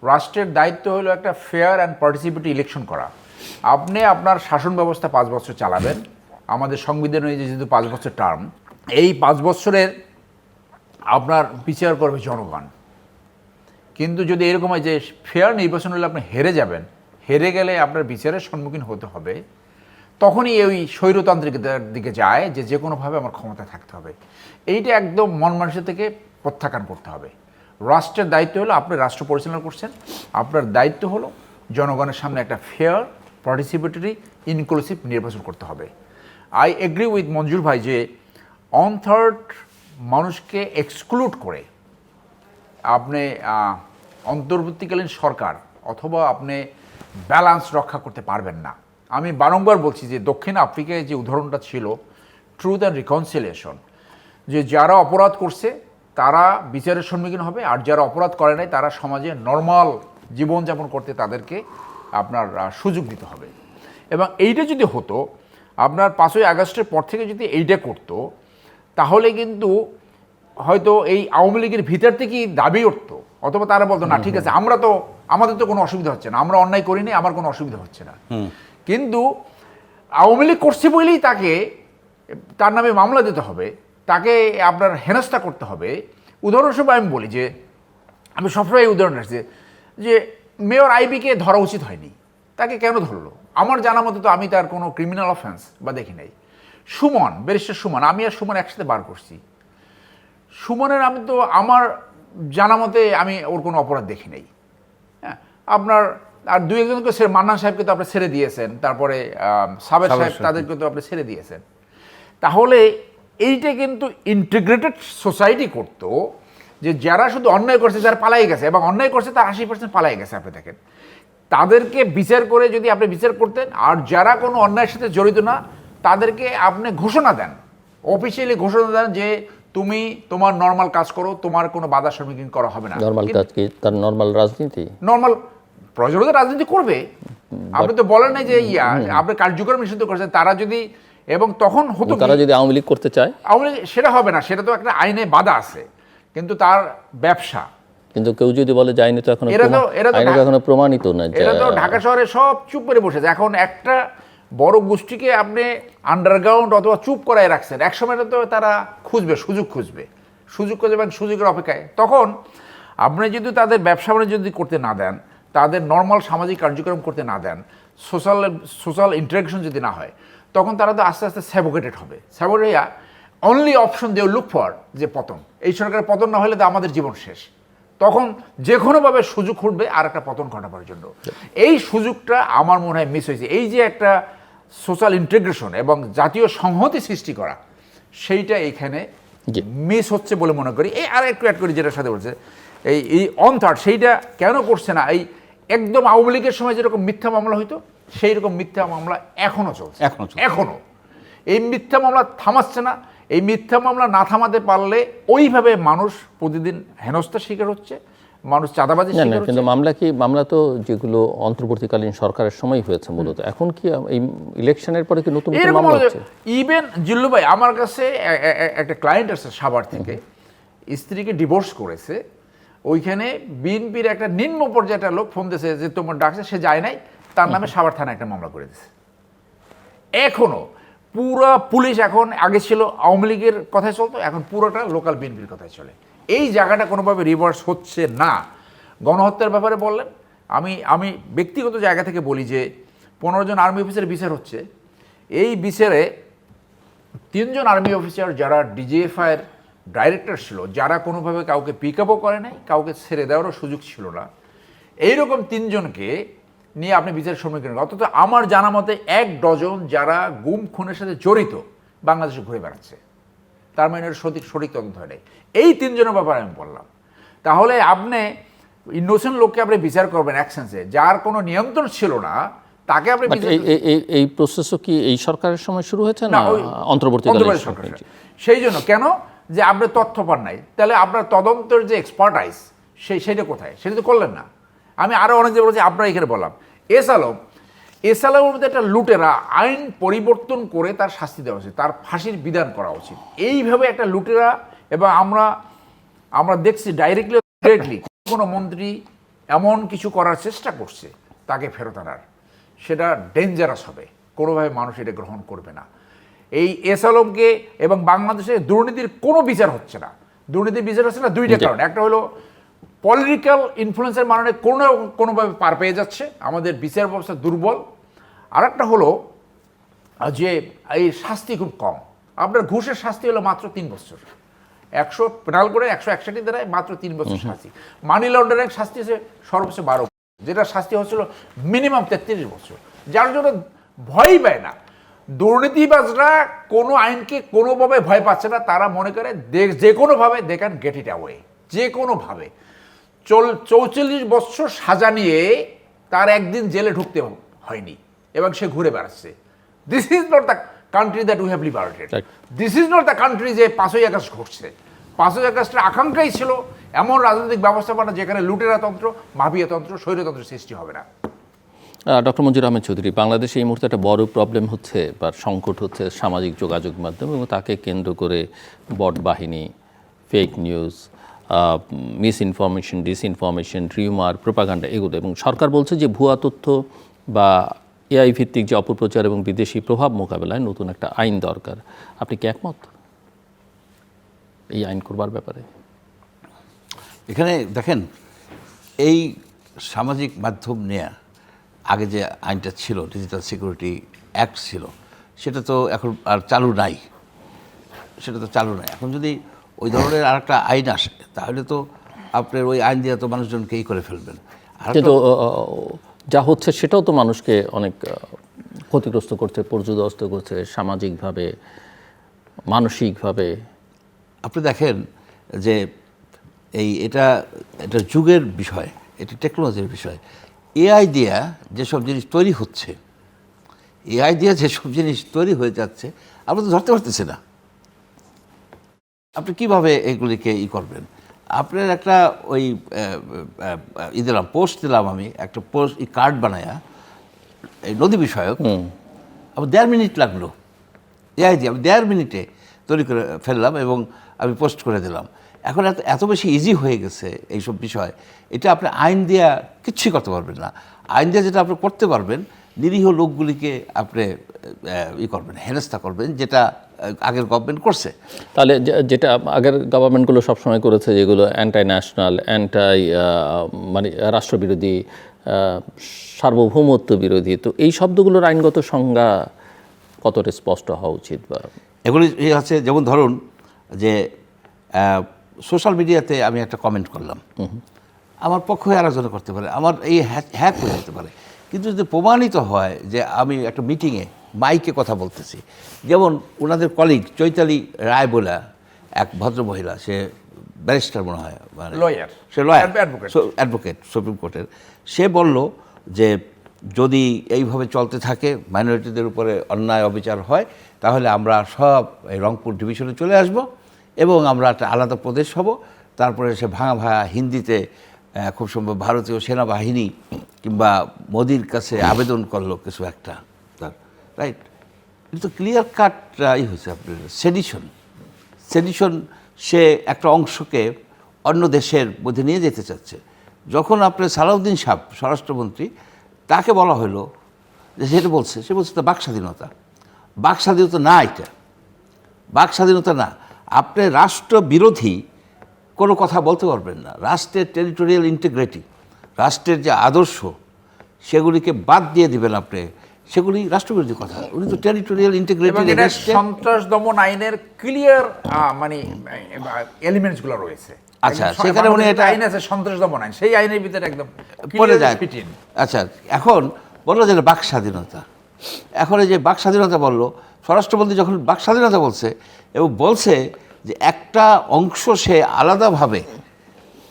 রাষ্ট্রের দায়িত্ব হলো একটা ফেয়ার অ্যান্ড পার্টিসিপেটিভ ইলেকশন করা, আপনি আপনার শাসন ব্যবস্থা 5 বছর চালাবেন। আমাদের সংবিধান অনুযায়ী যেহেতু 5 বছর টার্ম, এই 5 বছরের আপনার বিচার করবে জনগণ। কিন্তু যদি এরকম হয় যে ফেয়ার নির্বাচন হলে আপনি হেরে যাবেন, হেরে গেলে আপনার বিচারের সম্মুখীন হতে হবে, তখনই ওই স্বৈরতান্ত্রিক দিকে যায় যে যে কোনোভাবে আমার ক্ষমতা থাকতে হবে। এইটা একদম মন মানুষের থেকে প্রত্যাখ্যান করতে হবে। রাষ্ট্রের দায়িত্ব হলো আপনি রাষ্ট্র পরিচালনা করছেন, আপনার দায়িত্ব হলো জনগণের সামনে একটা ফেয়ার, পার্টিসিপেটরি, ইনক্লুসিভ নির্বাচন করতে হবে। আই এগ্রি উইথ মঞ্জুর ভাই যে 1/3 মানুষকে এক্সক্লুড করে আপনি অন্তর্বর্তীকালীন সরকার অথবা আপনি ব্যালেন্স রক্ষা করতে পারবেন না। আমি বারংবার বলছি যে দক্ষিণ আফ্রিকায় যে উদাহরণটা ছিল ট্রুথ অ্যান্ড রিকনসিলিয়েশন, যে যারা অপরাধ করছে তারা বিচারের সম্মুখীন হবে, আর যারা অপরাধ করে নাই তারা সমাজে নর্মাল জীবনযাপন করতে তাদেরকে আপনার সুযোগ দিতে হবে। এবং এইটা যদি হতো, আপনার 5ই আগস্টের পর থেকে যদি এইটা করতো, তাহলে কিন্তু হয়তো এই আওয়ামী লীগের ভিতর থেকেই দাবি উঠতো, অথবা তারা বলতো না ঠিক আছে, আমাদের তো কোনো অসুবিধা হচ্ছে না, আমরা অন্যায় করিনি, আমার কোনো অসুবিধা হচ্ছে না। কিন্তু আওয়ামী লীগ করছে বলেই তার নামে মামলা দিতে হবে, তাকে আপনার হেনস্থা করতে হবে। উদাহরণস্বরূপ আমি বলি যে আমি সবসময় এই উদাহরণ আসছে যে মেয়র আইবিকে ধরা উচিত হয়নি, তাকে কেন ধরলো? আমার জানা মতো তো আমি তার কোনো ক্রিমিনাল অফেন্স বা দেখি নাই। সুমন, ব্যারিস্টার সুমন, আমি আর সুমন একসাথে বার করছি। সুমনের আমি তো আমার জানা মতে আমি ওর কোনো অপরাধ দেখি নাই। হ্যাঁ, আপনার আর 2-1জনকে মান্নান সাহেবকে তো আপনি ছেড়ে দিয়েছেন, তারপরে সাবের সাহেব, তাদেরকে তো আপনি ছেড়ে দিয়েছেন। তাহলে এইটা কিন্তু ইন্টিগ্রেটেড সোসাইটি করতো, যে যারা শুধু অন্যায় করছে, যারা পালাই গেছে, এবং অন্যায় করছে তার 80% পালাই গেছে, আপনি দেখেন, তাদেরকে বিচার করে যদি আপনি বিচার করতেন, আর যারা কোনো অন্যায়ের সাথে জড়িত না তাদেরকে আপনি ঘোষণা দেন, অফিসিয়ালি ঘোষণা দেন যে তুমি তোমার নর্মাল কাজ করো, তোমার কোনো বাধার সম্মুখীন করা হবে না। নর্মাল কাজ কি? তার নর্মাল রাজনীতি, নর্মাল প্রয়োজন রাজনীতি করবে। আপনি তো বলেন না যে আপনি কার্যক্রম নিষিদ্ধ করেছেন, তারা যদি, এবং তখন হতো তারা যদি আওয়ামী লীগ করতে চায়, আওয়ামী লীগ সেটা হবে না, সেটা তো একটা আইনে বাধা আছে, কিন্তু তার ব্যবসা। কিন্তু কেউ যদি বলে যায়নি, তো এখনো এখনো প্রমাণিত না। এটা তো ঢাকা শহরে সব চুপ করে বসেছে। এখন একটা বড় গোষ্ঠীকে আপনি আন্ডারগ্রাউন্ড অথবা চুপ করায় রাখছেন, একসময় তো তারা খুঁজবে, সুযোগ খুঁজবে এবং সুযোগের অপেক্ষায়। তখন আপনি যদি তাদের ব্যবসা বাণিজ্য যদি করতে না দেন, তাদের নর্মাল সামাজিক কার্যক্রম করতে না দেন, সোশ্যাল ইন্টারাকশন যদি না হয়, তখন তারা তো আস্তে আস্তে স্যাবোকেটেড হবে। Sabotage only option they look for যে পতন। এই সরকারের পতন না হলে তো আমাদের জীবন শেষ। তখন যে কোনোভাবে সুযোগ খুঁজবে আর একটা পতন ঘটাবার জন্য। এই সুযোগটা আমার মনে হয় মিস হয়েছে। এই যে একটা সোশ্যাল ইন্টিগ্রেশন এবং জাতীয় সংহতি সৃষ্টি করা, সেইটা এইখানে মিস হচ্ছে বলে মনে করি। এই আর একটু অ্যাড করি যেটার সাথে বলছে, এই অনথার্ড সেইটা কেন করছে না? এই একদম আওয়ামী লীগের সময় যেরকম মিথ্যা মামলা হইতো, সেই রকম মিথ্যা মামলা এখনও চলছে। এখনও এই মিথ্যা মামলা থামাচ্ছে না। এই মিথ্যা মামলা না থামাতে পারলে ওইভাবে মানুষ প্রতিদিন হেনস্থার শিকার হচ্ছে, মানুষ চাঁদাবাজির শিকার হচ্ছে। কিন্তু মামলা তো যেগুলো অন্তর্বর্তীকালীন সরকারের সময় হয়েছে মূলত, এখন কি এই ইলেকশনের পরে কি নতুন মামলা হচ্ছে? ইভেন জিল্লু ভাই, আমার কাছে একটা ক্লায়েন্ট আছে সাভার থেকে, স্ত্রীকে ডিভোর্স করেছে। ওইখানে বিএনপির একটা নিম্ন পর্যায়ের লোক ফোন দিয়েছে যে তোমার ডাকছে, সে যায় নাই, তার নামে সাভার থানায় একটা মামলা করে দিয়েছে। এখনও পুরো পুলিশ এখন আগে ছিল আওয়ামী লীগের কথায় চলতো, এখন পুরোটা লোকাল বিএনপির কথায় চলে। এই জায়গাটা কোনোভাবে রিভার্স হচ্ছে না। গণহত্যার ব্যাপারে বললেন, আমি ব্যক্তিগত জায়গা থেকে বলি যে 15 জন আর্মি অফিসারের বিচার হচ্ছে। এই বিচারে 3 জন আর্মি অফিসার যারা ডিজিএফআইয়ের ডাইরেক্টর ছিল, যারা কোনোভাবে কাউকে পিক আপও করে নাই, কাউকে ছেড়ে দেওয়ারও সুযোগ ছিল না, এইরকম 3 জনকে নিয়ে আপনি বিচারের সম্মুখীন হন। অথচ আমার জানা মতে 1 ডজন যারা গুম খুনের সাথে জড়িত বাংলাদেশে ঘুরে বেড়াচ্ছে, তার মানে সঠিক তদন্ত হয় নাই। এই 3 জনের ব্যাপারে আমি বললাম। তাহলে আপনি ইনোসেন্ট লোককে আপনি বিচার করবেন এক সেন্সে, যার কোনো নিয়ন্ত্রণ ছিল না তাকে আপনি এই প্রসেসও কি এই সরকারের সময় শুরু হয়েছে না অন্তর্বর্তী সরকার? সেই জন্য কেন যে আপনার তথ্য পান নাই, তাহলে আপনার তদন্তের যে এক্সপার্টাইজ সেইটা কোথায়? সেটা তো করলেন না। আমি আরও অনেক যে বলছি, আপনারা এখানে বললাম এস আলমের মধ্যে একটা লুটেরা, আইন পরিবর্তন করে তার শাস্তি দেওয়া উচিত, তার ফাঁসির বিধান করা উচিত। এইভাবে একটা লুটেরা, এবং আমরা দেখছি ডাইরেক্টলি কোনো মন্ত্রী এমন কিছু করার চেষ্টা করছে তাকে ফেরত আনার, সেটা ডেঞ্জারাস হবে, কোনোভাবে মানুষ এটা গ্রহণ করবে না। এই এস আলমকে এবং বাংলাদেশে দুর্নীতির কোনো বিচার হচ্ছে না। দুর্নীতির বিচার হচ্ছে না 2টা কারণ। একটা হলো পলিটিক্যাল ইনফ্লুয়েন্সের মাননে কোনোভাবে পার পেয়ে যাচ্ছে, আমাদের বিচার ব্যবস্থা দুর্বল। আর একটা হলো যে এই শাস্তি খুব কম। আপনার ঘুষের শাস্তি হলো মাত্র 3 বছর, 100 পেনাল করে 161 ধারায় মাত্র 3 বছর শাস্তি। মানি লন্ডারিং শাস্তি হচ্ছে সর্বোচ্চ 12, যেটা শাস্তি হচ্ছিল মিনিমাম 33 বছর, যার জন্য ভয়ই পায় না। দুর্নীতিবাজরা কোনো আইনকে কোনোভাবে ভয় পাচ্ছে না, তারা মনে করে যে কোনোভাবে they can get it away, যে কোনোভাবে। 44 বছর সাজা নিয়ে তার একদিন জেলে ঢুকতে হয়নি এবং সে ঘুরে বেড়াচ্ছে। This is not the country that we have liberated. This is not the country যে 5ই আগস্ট ঘটছে। 5ই আগস্টের আকাঙ্ক্ষাই ছিল এমন রাজনৈতিক ব্যবস্থাপনা যেখানে লুটেরাতন্ত্র, মাফিয়াতন্ত্র, স্বৈরতন্ত্র সৃষ্টি হবে না। ডক্টর মঞ্জুর আহমেদ চৌধুরী, বাংলাদেশে এই মুহূর্তে একটা বড় প্রবলেম হচ্ছে বা সংকট হচ্ছে সামাজিক যোগাযোগ মাধ্যম, এবং তাকে কেন্দ্র করে বট বাহিনী, fake news, miss information, disinformation, rumour, propaganda, এগুলো। এবং সরকার বলছে যে ভুয়া তথ্য বা এআই ভিত্তিক যে অপপ্রচার এবং বিদেশি প্রভাব মোকাবেলায় নতুন একটা আইন দরকার। আপনি কি একমত এই আইন করবার ব্যাপারে? এখানে দেখেন, এই সামাজিক মাধ্যম নেয়া আগে যে আইনটা ছিল, ডিজিটাল সিকিউরিটি অ্যাক্ট ছিল, সেটা তো এখন আর চালু নাই। এখন যদি ওই ধরনের আরেকটা আইন আসে, তাহলে তো আপনার ওই আইন দিয়ে তো মানুষজনকেই করে ফেলবেন। কিন্তু যা হচ্ছে সেটাও তো মানুষকে অনেক ক্ষতিগ্রস্ত করছে, পর্যুদস্ত করছে সামাজিকভাবে, মানসিকভাবে। আপনি দেখেন যে এটা যুগের বিষয়, এটা টেকনোলজির বিষয়। এআই দিয়া যেসব জিনিস তৈরি হচ্ছে, হয়ে যাচ্ছে, আমরা তো ধরতে পারতেছি না। আপনি কিভাবে এগুলিকে করবেন? আপনার একটা ওই পোস্ট দিলাম, আমি একটা পোস্ট কার্ড বানায়া এই নদী বিষয়ক, আমার 1.5 মিনিট লাগলো এআই দিয়ে, আমি 1.5 মিনিটে তৈরি করে ফেললাম এবং আমি পোস্ট করে দিলাম। এখন এত বেশি ইজি হয়ে গেছে এইসব বিষয়, এটা আপনি আইন দেওয়া কিচ্ছুই করতে পারবেন না। আইন দিয়ে যেটা আপনি করতে পারবেন, নিরীহ লোকগুলিকে আপনি করবেন, হেনস্থা করবেন, যেটা আগের গভর্নমেন্ট করছে। তাহলে যেটা আগের গভর্নমেন্টগুলো সবসময় করেছে, যেগুলো অ্যান্টাই ন্যাশনাল, মানে রাষ্ট্রবিরোধী, সার্বভৌমত্ব বিরোধী, তো এই শব্দগুলোর আইনগত সংজ্ঞা কতটা স্পষ্ট হওয়া উচিত? বা এগুলি আছে, যেমন ধরুন যে সোশ্যাল মিডিয়াতে আমি একটা কমেন্ট করলাম, আমার পক্ষ হয়ে আরেকজনে করতে পারে, আমার এই হ্যাক হয়ে যেতে পারে। কিন্তু যদি প্রমাণিত হয় যে আমি একটা মিটিংয়ে মাইকে কথা বলতেছি, যেমন ওনাদের কলিগ চৈতালি রায় বলে এক ভদ্রমহিলা, সে ব্যারিস্টার মনে হয়, মানে সে লয়ার, অ্যাডভোকেট সুপ্রিম কোর্টের, সে বলল যে যদি এইভাবে চলতে থাকে, মাইনরিটিদের উপরে অন্যায় অবিচার হয়, তাহলে আমরা সব এই রংপুর ডিভিশনে চলে আসব এবং আমরা একটা আলাদা প্রদেশ হব। তারপরে সে ভাঙা হিন্দিতে খুব সম্ভব ভারতীয় সেনাবাহিনী কিংবা মোদির কাছে আবেদন করলো কিছু একটা, রাইট? কিন্তু ক্লিয়ার কাট হয়েছে আপনার সেডিশন। সে একটা অংশকে অন্য দেশের মধ্যে নিয়ে যেতে চাচ্ছে। যখন আপনার সালাউদ্দিন সাহেব স্বরাষ্ট্রমন্ত্রী, তাকে বলা হলো যে সে বলছে তা বাক স্বাধীনতা, বাক স্বাধীনতা না, এটা বাক স্বাধীনতা না। আপনি রাষ্ট্র বিরোধী কোনো কথা বলতে পারবেন না। রাষ্ট্রের টেরিটোরিয়াল ইন্টিগ্রিটি, রাষ্ট্রের যে আদর্শ, সেগুলিকে বাদ দিয়ে দিবেন আপনি, সেগুলি রাষ্ট্রবিরোধী কথা। উনি তো টেরিটোরিয়াল এবং ইন্টিগ্রিটি এটা সন্ত্রাস দমন আইনের ক্লিয়ার মানে এলিমেন্টসগুলো রয়েছে। আচ্ছা, একদম সেখানে উনি এটা আইন আছে, সন্ত্রাস দমন আইন, সেই আইনের ভিতরে একদম পড়ে clear যায়। fit in। আচ্ছা, এখন বললো যে বাক স্বাধীনতা, এখন এই যে বাক স্বাধীনতা বললো, স্বরাষ্ট্রমন্ত্রী যখন বাক স্বাধীনতা বলছে এবং বলছে যে একটা অংশ সে আলাদাভাবে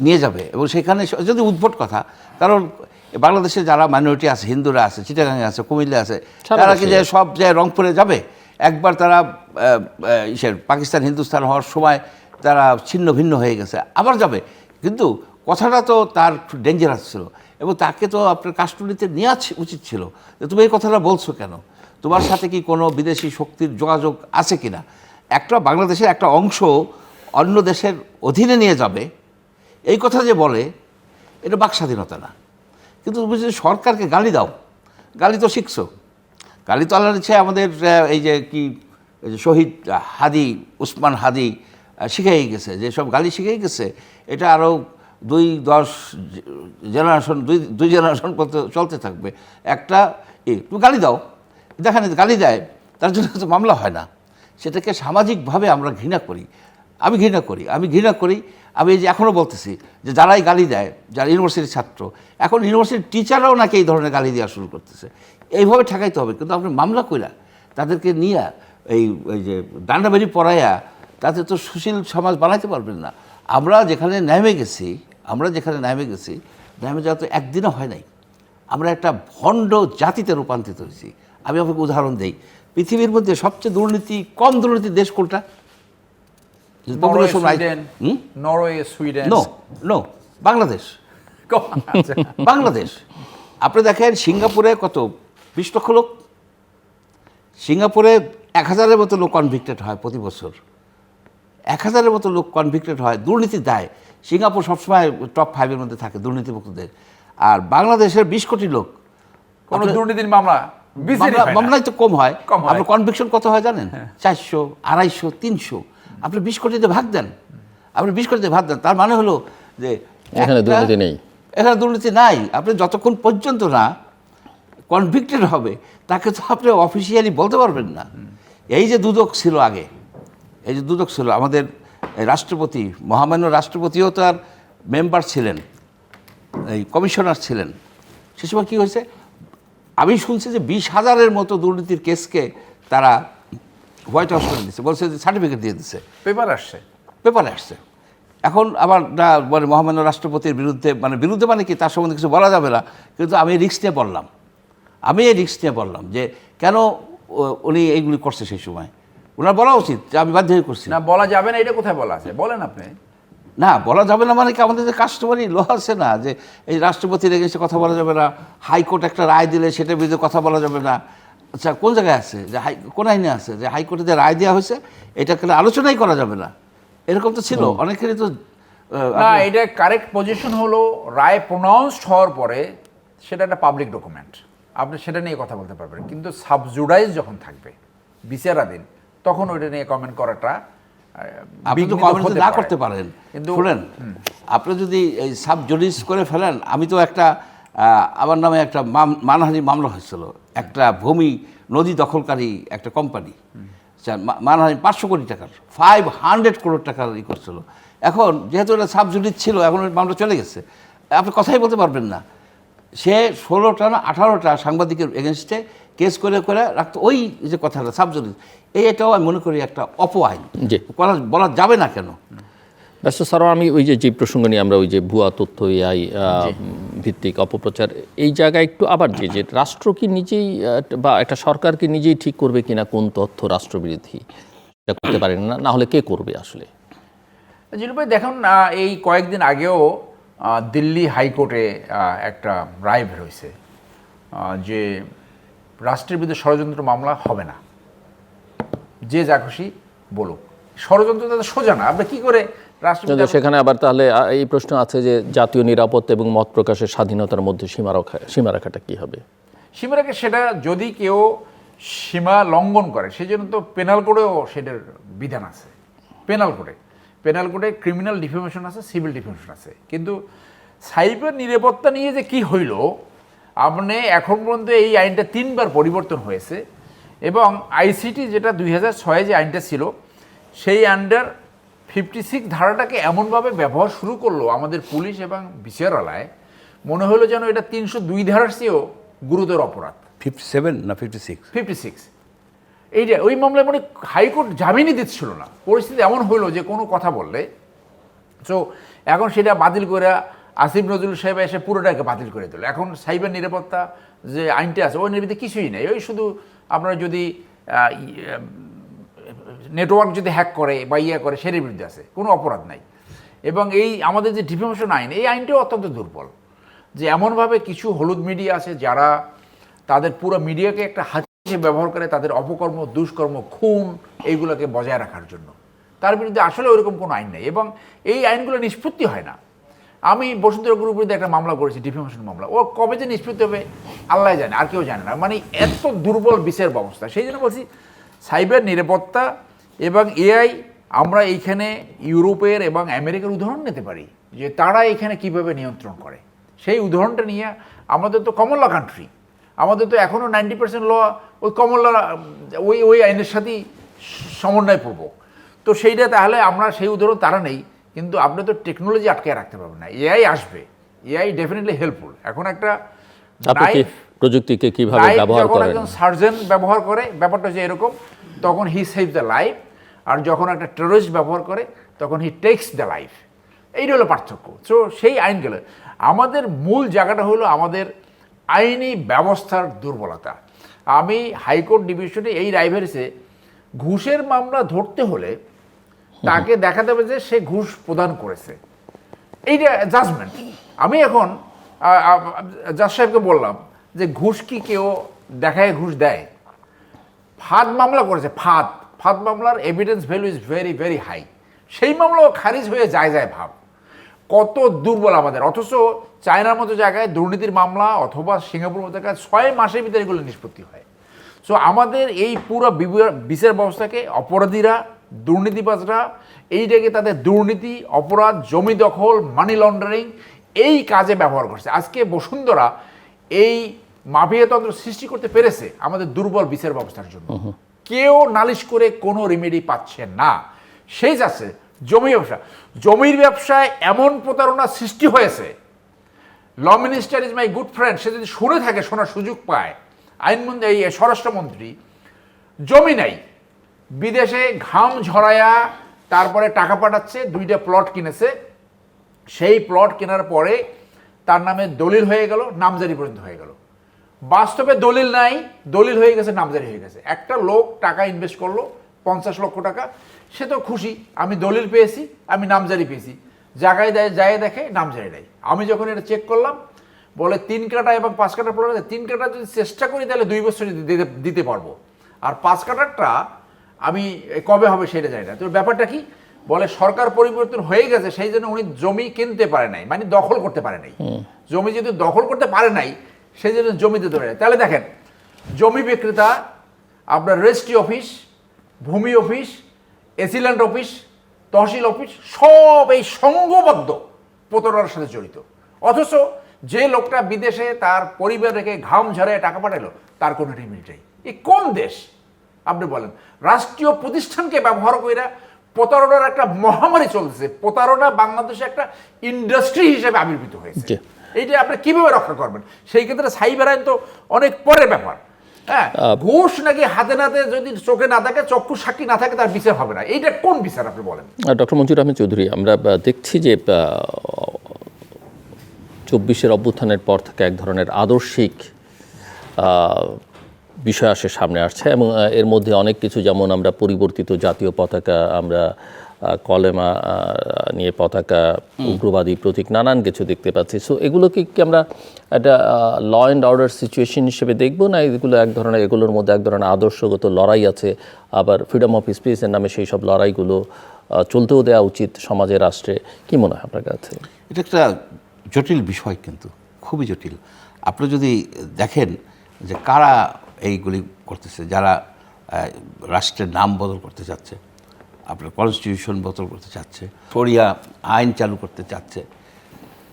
নিয়ে যাবে, এবং সেখানে যদি উদ্ভট কথা, কারণ বাংলাদেশে যারা মাইনরিটি আছে, হিন্দুরা আছে, চিটাগাঙে আছে, কুমিল্লা আছে, তারা কি যে সব যে রংপুরে যাবে? একবার তারা পাকিস্তান হিন্দুস্তান হওয়ার সময় তারা ছিন্ন ভিন্ন হয়ে গেছে, আবার যাবে। কিন্তু কথাটা তো তার ডেঞ্জারাস ছিল, এবং তাকে তো আপনার কাস্টডিতে নেওয়া উচিত ছিল যে তুমি এই কথাটা বলছো কেন, তোমার সাথে কি কোনো বিদেশি শক্তির যোগাযোগ আছে কিনা। একটা বাংলাদেশের একটা অংশ অন্য দেশের অধীনে নিয়ে যাবে, এই কথা যে বলে, এটা বাক স্বাধীনতা না। কিন্তু তুমি যদি সরকারকে গালি দাও, গালি তো শিখছো, গালি তো আল্লাহর ইচ্ছে আমাদের এই যে কি এই যে শহীদ হাদি, উসমান হাদি শিখেই গেছে, যে সব গালি শিখেই গেছে। এটা আরও 2-10 জেনারেশন, দুই জেনারেশন পর্যন্ত চলতে থাকবে। একটা তুমি গালি দাও, দেখেন গালি দেয়, তার জন্য তো মামলা হয় না। সেটাকে সামাজিকভাবে আমরা ঘৃণা করি। আমি ঘৃণা করি। আমি এই যে এখনও বলতেছি যে যারাই গালি দেয়, যারা ইউনিভার্সিটির ছাত্র, এখন ইউনিভার্সিটির টিচাররাও নাকি এই ধরনের গালি দেওয়া শুরু করতেছে। এইভাবে ঠেকাইতে হবে। কিন্তু আপনি মামলা কইরা তাদেরকে নিয়ে এই যে ডান্ডাবেরি পড়াইয়া তাতে তো সুশীল সমাজ বানাইতে পারবেন না। আমরা যেখানে নেমে গেছি, নেমে যাওয়া তো একদিনও হয় নাই। আমরা একটা ভণ্ড জাতিতে রূপান্তরিত হয়েছি। আমি আপনাকে উদাহরণ দেই, পৃথিবীর মধ্যে সবচেয়ে কম দুর্নীতির দেশ কোনটা? Norway, Sweden. নো, বাংলাদেশ। আচ্ছা। বাংলাদেশ। আপনি দেখেন সিঙ্গাপুরে কত 20 লক্ষ লোক, সিঙ্গাপুরে 1000-এর মতো লোক কনভিক্টেড হয় প্রতি বছর, 1000-এর মতো লোক কনভিক্টেড হয় দুর্নীতি দায়। সিঙ্গাপুর সবসময় টপ 5-এর মধ্যে থাকে দুর্নীতিমুক্তদের। আর বাংলাদেশের 20 কোটি লোক, কোন দুর্নীতির মামলাই তো কম হয়। আপনার কনভিকশন কত হয় জানেন? 400, 250, 300। আপনি 20 কোটিতে ভাগ দেন, তার মানে হলো যে এখানে দুর্নীতি নেই, এখানে দুর্নীতি নাই। আপনি যতক্ষণ পর্যন্ত না কনভিক্টেড হবে, তাকে তো আপনি অফিসিয়ালি বলতে পারবেন না। এই যে দুদক ছিল আগে, আমাদের রাষ্ট্রপতি, মহামান্য রাষ্ট্রপতিও তার মেম্বার ছিলেন, এই কমিশনার ছিলেন। সে সময় কী হয়েছে, আমি শুনছি যে 20,000-এর মতো দুর্নীতির কেসকে তারা হোয়াইট হাউস করে দিচ্ছে, বলছে যে সার্টিফিকেট দিয়ে দিচ্ছে, পেপারে আসছে। এখন আবার না মানে মহামান্য রাষ্ট্রপতির বিরুদ্ধে মানে কি তার সম্বন্ধে কিছু বলা যাবে না। কিন্তু আমি এই রিস্ক নিয়ে বললাম যে কেন উনি এইগুলি করছে। সেই সময় ওনার বলা উচিত যে আমি বাধ্য হয়ে করছি। না, বলা যাবে না, এটা কোথায় বলা আছে বলেন আপনি? না, বলা যাবে না মানে কি, আমাদের যে কাস্টমারি ল আছে না, যে এই রাষ্ট্রপতির এগেন্সে কথা বলা যাবে না, হাইকোর্ট একটা রায় দিলে সেটার বিরুদ্ধে কথা বলা যাবে না। আচ্ছা, কোন জায়গায় আছে যে কোন আইনে আছে যে হাইকোর্টে যে রায় দেওয়া হয়েছে এটাকে আলোচনাই করা যাবে না? এরকম তো ছিল অনেকেরই তো। না, এটা কারেক্ট পজিশন হলো রায় প্রোনাউন্সড হওয়ার পরে সেটা একটা পাবলিক ডকুমেন্ট, আপনি সেটা নিয়ে কথা বলতে পারবেন। কিন্তু সাবজুডাইজ যখন থাকবে, বিচারাধীন, তখন ওইটা নিয়ে কমেন্ট করাটা আপনি তো কমেন্ট না করতে পারেন। কিন্তু শুনেন, আপনি যদি এই সাব জুডিস করে ফেলেন, আমি তো একটা আমার নামে একটা মানহানি মামলা হয়েছিল, একটা ভূমি নদী দখলকারী একটা কোম্পানি, মানহানি 500 কোটি টাকার, 500 করোড় টাকার করছিল। এখন যেহেতু এটা সাব জুডিস ছিল, এখন মামলা চলে গেছে, আপনি কথাই বলতে পারবেন না। সে 16টা না 18টা সাংবাদিকের এগেনস্টে কেস করে রাখতো। ওই যে কথাটা সাব জুডিস, এটাও আমি মনে করি একটা অপআইন, বলা যাবে না কেন। ব্যস্ত স্যারও আমি ওই যে প্রসঙ্গ নিয়ে আমরা ওই যে ভুয়া তথ্য, এআই ভিত্তিক অপপ্রচার, এই জায়গায় একটু আবার যে রাষ্ট্র কি নিজেই বা একটা সরকার কি নিজেই ঠিক করবে কিনা কোন তথ্য রাষ্ট্রবিরোধী, এটা করতে পারে না হলে কে করবে আসলে? জিলু ভাই দেখুন, এই কয়েকদিন আগেও দিল্লি হাইকোর্টে একটা রায় বেরোইছে যে রাষ্ট্রের বিরুদ্ধে ষড়যন্ত্র মামলা হবে না, যে যা খুশি বলুক। ষড়যন্ত্র তাদের সোজা না, আপনি কী করে রাষ্ট্র। সেখানে আবার তাহলে এই প্রশ্ন আছে যে জাতীয় নিরাপত্তা এবং মত প্রকাশের স্বাধীনতার মধ্যে সীমারেখাটা কী হবে? সীমারেখা সেটা যদি কেউ সীমা লঙ্ঘন করে সেই জন্য তো পেনাল কোডেও সেটার বিধান আছে। পেনাল কোডে ক্রিমিনাল ডিফেমেশন আছে, সিভিল ডিফেমেশন আছে। কিন্তু সাইবার নিরাপত্তা নিয়ে যে কি হইল, আপনি এখন পর্যন্ত এই আইনটা 3 বার পরিবর্তন হয়েছে এবং আইসিটি যেটা 2006 যে আইনটা ছিল সেই আন্ডার 56 ধারাটাকে এমনভাবে ব্যবহার শুরু করলো আমাদের পুলিশ এবং বিচারালয়, মনে হলো যেন এটা 302 ধারার চেয়েও গুরুতর অপরাধ। 57 না 56? 56 এইটা ওই মামলায় মানে হাইকোর্ট জামিনই দিচ্ছিল না। পরিস্থিতি এমন হইলো যে কোনো কথা বললে সো এখন সেটা বাতিল করে আসিফ নজরুল সাহেব এসে পুরোটাকে বাতিল করে দিল। এখন সাইবার নিরাপত্তা যে আইনটা আছে ওই নির্বিধে কিছুই নেই, ওই শুধু আপনারা যদি নেটওয়ার্ক যদি হ্যাক করে বা করে সেটার বিরুদ্ধে আছে, কোনো অপরাধ নাই। এবং এই আমাদের যে ডিফেমেশন আইন, এই আইনটাও অত্যন্ত দুর্বল, যে এমনভাবে কিছু হলুদ মিডিয়া আছে যারা তাদের পুরো মিডিয়াকে একটা হাতিয়ার হিসেবে ব্যবহার করে তাদের অপকর্ম, দুষ্কর্ম, খুন এইগুলোকে বজায় রাখার জন্য। তার বিরুদ্ধে আসলে ওইরকম কোনো আইন নেই এবং এই আইনগুলো নিষ্পত্তি হয় না। আমি বসুন্ধরা গ্রুপের বিরুদ্ধে একটা মামলা করেছি, ডিফেমেশন মামলা, ও কবে যে নিষ্পত্তি হবে আল্লাহ জানে, আর কেউ জানে না। মানে এত দুর্বল বিচার ব্যবস্থা। সেই জন্য বলছি সাইবার নিরাপত্তা এবং এআই আমরা এইখানে ইউরোপের এবং আমেরিকার উদাহরণ নিতে পারি যে তারা এখানে কিভাবে নিয়ন্ত্রণ করে। সেই উদাহরণটা নিয়ে আমাদের তো কমন ল কান্ট্রি, আমাদের তো এখনও 90% ল ওই কমন ল ওই আইনের সাথেই সমন্বয়পূর্বক। তো সেইটা তাহলে আমরা সেই উদাহরণ তারা নেই, কিন্তু আপনি তো টেকনোলজি আটকে রাখতে পারবেন না। এআই আসবে, এআই ডেফিনেটলি হেল্পফুল। এখন একটা প্রযুক্তিকে কিভাবে ব্যবহার করেন, একজন সার্জন ব্যবহার করে, ব্যাপারটা হচ্ছে এরকম, তখন হি সেভ দ্য লাইফ, আর যখন একটা টেররিস্ট ব্যবহার করে তখন হি টেক্স দ্য লাইফ। এইটা হলো পার্থক্য। সো সেই আইনগুলো আমাদের মূল জায়গাটা হলো আমাদের আইনি ব্যবস্থার দুর্বলতা। আমি হাইকোর্ট ডিভিশনে এই রাইভারিসে ঘুষের মামলা ধরতে হলে তাকে দেখাতে হবে যে সে ঘুষ প্রদান করেছে, এইটা জাজমেন্ট। আমি এখন জাজ সাহেবকে বললাম যে ঘুষ কি কেউ দেখায় ঘুষ দেয়? ফাঁদ মামলা করেছে, ফাঁদ মামলার evidence value is very very high, সেই মামলাও খারিজ হয়ে যায় ভাব, কত দুর্বল আমাদের। অথচ চায়নার মতো জায়গায় দুর্নীতির মামলা অথবা সিঙ্গাপুর মতো জায়গায় 6 মাসের ভিতরে এগুলো নিষ্পত্তি হয়। সো আমাদের এই পুরো বিচার ব্যবস্থাকে অপরাধীরা, দুর্নীতিবাজরা এইটাকে তাদের দুর্নীতি, অপরাধ, জমি দখল, মানি লন্ডারিং এই কাজে ব্যবহার করছে। আজকে বসুন্ধরা এই মাফিয়াতন্ত্র সৃষ্টি করতে পেরেছে আমাদের দুর্বল বিচার ব্যবস্থার জন্য। কেউ নালিশ করে কোনো রেমেডি পাচ্ছে না। সেই যাচ্ছে জমির ব্যবসায় এমন প্রতারণা সৃষ্টি হয়েছে। Law minister is my good friend, সে যদি শুনে থাকে, শোনার সুযোগ পায়, আইনমন্ত্রী, এই স্বরাষ্ট্রমন্ত্রী, জমি নাই, বিদেশে ঘাম ঝরায়া তারপরে টাকা পাঠাচ্ছে, 2টা প্লট কিনেছে, সেই প্লট কেনার পরে তার নামে দলিল হয়ে গেল, নামজারি পর্যন্ত হয়ে গেল। বাস্তবে দলিল নাই, দলিল হয়ে গেছে, নামজারি হয়ে গেছে। একটা লোক টাকা ইনভেস্ট করলো 50 লক্ষ টাকা, সে তো খুশি, আমি দলিল পেয়েছি, আমি নামজারি পেয়েছি, জায়গায় যায় দেখে নামজারি নেই। আমি যখন এটা চেক করলাম, বলে 3 কাঠা এবং 5 কাঠা প্লট আছে, 3 কাঠা যদি চেষ্টা করি তাহলে 2 বছর দিতে পারবো, আর 5 কাঠারটা আমি কবে হবে সেটা জানি না। তো ব্যাপারটা কি, বলে সরকার পরিবর্তন হয়ে গেছে সেই জন্য উনি জমি কিনতে পারে নাই, মানে দখল করতে পারে নাই। জমি যদি দখল করতে পারে নাই সেই জন্য জমিতে ধরে নেয়। তাহলে দেখেন, জমি বিক্রেতা, আপনার রেজিস্ট্রি অফিস, ভূমি office, AC land office, tehsil office সব এই সংঘবদ্ধ প্রতারণার সাথে জড়িত। অথচ যে লোকটা বিদেশে তার পরিবার রেখে ঘাম ঝরায় টাকা পাঠালো, তার কোনো রেমিডি নেই। এই কোন দেশ আপনি বলেন? রাষ্ট্রীয় প্রতিষ্ঠানকে ব্যবহার করে প্রতারণার একটা মহামারী চলতেছে। প্রতারণা বাংলাদেশে একটা ইন্ডাস্ট্রি হিসেবে আবির্ভূত হয়েছে। এইটা আপনি কিভাবে রক্ষা করবেন? সেই ক্ষেত্রে সাইবার আইন তো অনেক পরের ব্যাপার। হ্যাঁ, ঘুষ নাকি হাতে নাতে যদি চোখে না থাকে, চক্ষু সাক্ষী না থাকে, তার বিচার হবে না। এইটা কোন বিচার আপনি বলেন? ডক্টর মঞ্জুর আহমেদ চৌধুরী, আমরা দেখছি যে 24-এর অভ্যুত্থানের পর থেকে এক ধরনের আদর্শিক বিষয় আসে সামনে আসছে এবং এর মধ্যে অনেক কিছু, যেমন আমরা পরিবর্তিত জাতীয় পতাকা, আমরা কলেমা নিয়ে পতাকা, উগ্রবাদী প্রতীক, নানান কিছু দেখতে পাচ্ছি। সো এগুলোকে কি আমরা একটা ল অ্যান্ড অর্ডার সিচুয়েশন হিসেবে দেখব, না এগুলো এক ধরনের, এগুলোর মধ্যে এক ধরনের আদর্শগত লড়াই আছে, আবার ফ্রিডম অফ স্পিচের নামে সেই সব লড়াইগুলো চলতেও দেওয়া উচিত সমাজে, রাষ্ট্রে? কি মনে হয় আপনার কাছে? এটা একটা জটিল বিষয়, কিন্তু খুবই জটিল। আপনি যদি দেখেন যে কারা এইগুলি করতেছে, যারা রাষ্ট্রের নাম বদল করতে চাচ্ছে, আপনার কনস্টিটিউশন বদল করতে চাচ্ছে, শরিয়া আইন চালু করতে চাচ্ছে,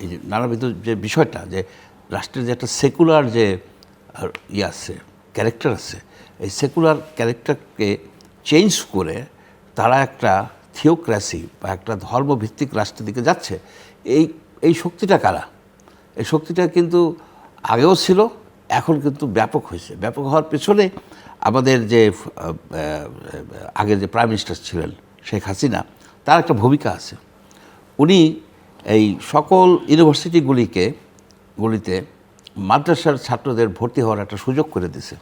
এই যে নানাবিধ যে বিষয়টা, যে রাষ্ট্রের যে একটা সেকুলার যে আছে, ক্যারেক্টার আছে, এই সেকুলার ক্যারেক্টারকে চেঞ্জ করে তারা একটা থিওক্রেসি বা একটা ধর্মভিত্তিক রাষ্ট্রের দিকে যাচ্ছে। এই শক্তিটা কারা? এই শক্তিটা কিন্তু আগেও ছিল, এখন কিন্তু ব্যাপক হয়েছে। ব্যাপক হওয়ার পেছনে আমাদের যে আগের যে প্রাইম মিনিস্টার ছিলেন শেখ হাসিনা, তার একটা ভূমিকা আছে। উনি এই সকল ইউনিভার্সিটিগুলিতে মাদ্রাসার ছাত্রদের ভর্তি হওয়ার একটা সুযোগ করে দিয়েছে।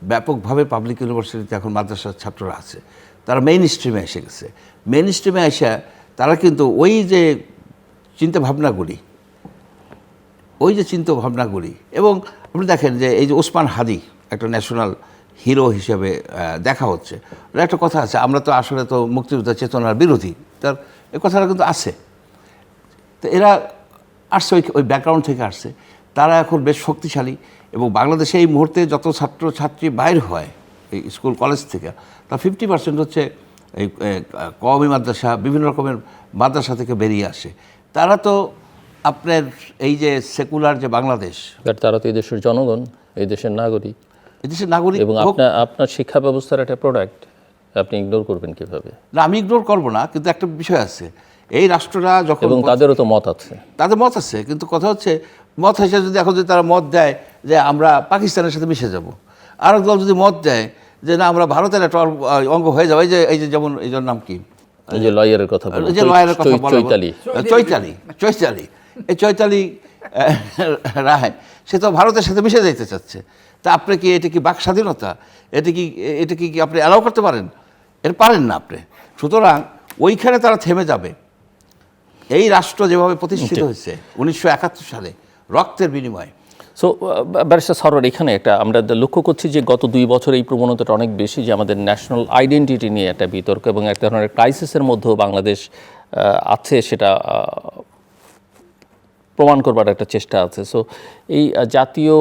ব্যাপকভাবে পাবলিক ইউনিভার্সিটিতে এখন মাদ্রাসার ছাত্ররা আছে, তারা মেইন স্ট্রিমে এসে গেছে। মেইন স্ট্রিমে এসে তারা কিন্তু ওই যে চিন্তাভাবনাগুলি এবং আপনি দেখেন যে এই যে ওসমান হাদি একটা ন্যাশনাল হিরো হিসেবে দেখা হচ্ছে, একটা কথা আছে, আমরা তো আসলে তো মুক্তিযুদ্ধ চেতনার বিরোধী, তার এই কথাটা কিন্তু আছে। তো এরা আসছে ওই ব্যাকগ্রাউন্ড থেকে আসছে, তারা এখন বেশ শক্তিশালী। এবং বাংলাদেশে এই মুহূর্তে যত ছাত্রছাত্রী বাইর হয় এই স্কুল কলেজ থেকে, তার 50% হচ্ছে এই কওমি মাদ্রাসা, বিভিন্ন রকমের মাদ্রাসা থেকে বেরিয়ে আসে। তারা তো আপনার এই যে সেকুলার যে বাংলাদেশ, তারা তো এই দেশের জনগণ, এই দেশের নাগরিক, এই দেশের নাগরিক, এবং আপনার শিক্ষা ব্যবস্থার একটা প্রোডাক্ট, আপনি ইগনোর করবেন কিভাবে? না, আমি ইগনোর করবো না, কিন্তু একটা বিষয় আছে, এই রাষ্ট্ররা যখন, এবং তাদেরও তো মত আছে, তাদের মত আছে, কিন্তু কথা হচ্ছে মত হিসেবে যদি এখন যদি তারা মত দেয় যে আমরা পাকিস্তানের সাথে মিশে যাব, আর এক দল যদি মত দেয় যে না আমরা ভারতের একটা অঙ্গ হয়ে যাবো, এই যে যেমন এই নাম কি, এই যে লয়ারের কথা বলেন, যে লয়ারের কথা চৈতালি এই চৈতালি রায়, সে তো ভারতের সাথে মিশে যেতে চাচ্ছে। তা আপনি কি এটা কি বাক স্বাধীনতা? এটা কি আপনি অ্যালাউ করতে পারেন? এটা পারেন না আপনি। সুতরাং ওইখানে তারা থেমে যাবে। এই রাষ্ট্র যেভাবে প্রতিষ্ঠিত হয়েছে 1971 সালে রক্তের বিনিময়ে। সো ব্যারিস্টার সরওয়ার, এখানে একটা আমরা লক্ষ্য করছি যে গত 2 বছর এই প্রবণতাটা অনেক বেশি, যে আমাদের ন্যাশনাল আইডেন্টিটি নিয়ে একটা বিতর্ক এবং এক ধরনের ক্রাইসিসের মধ্যেও বাংলাদেশ আছে, সেটা প্রমাণ করবার একটা চেষ্টা আছে। সো এই জাতীয়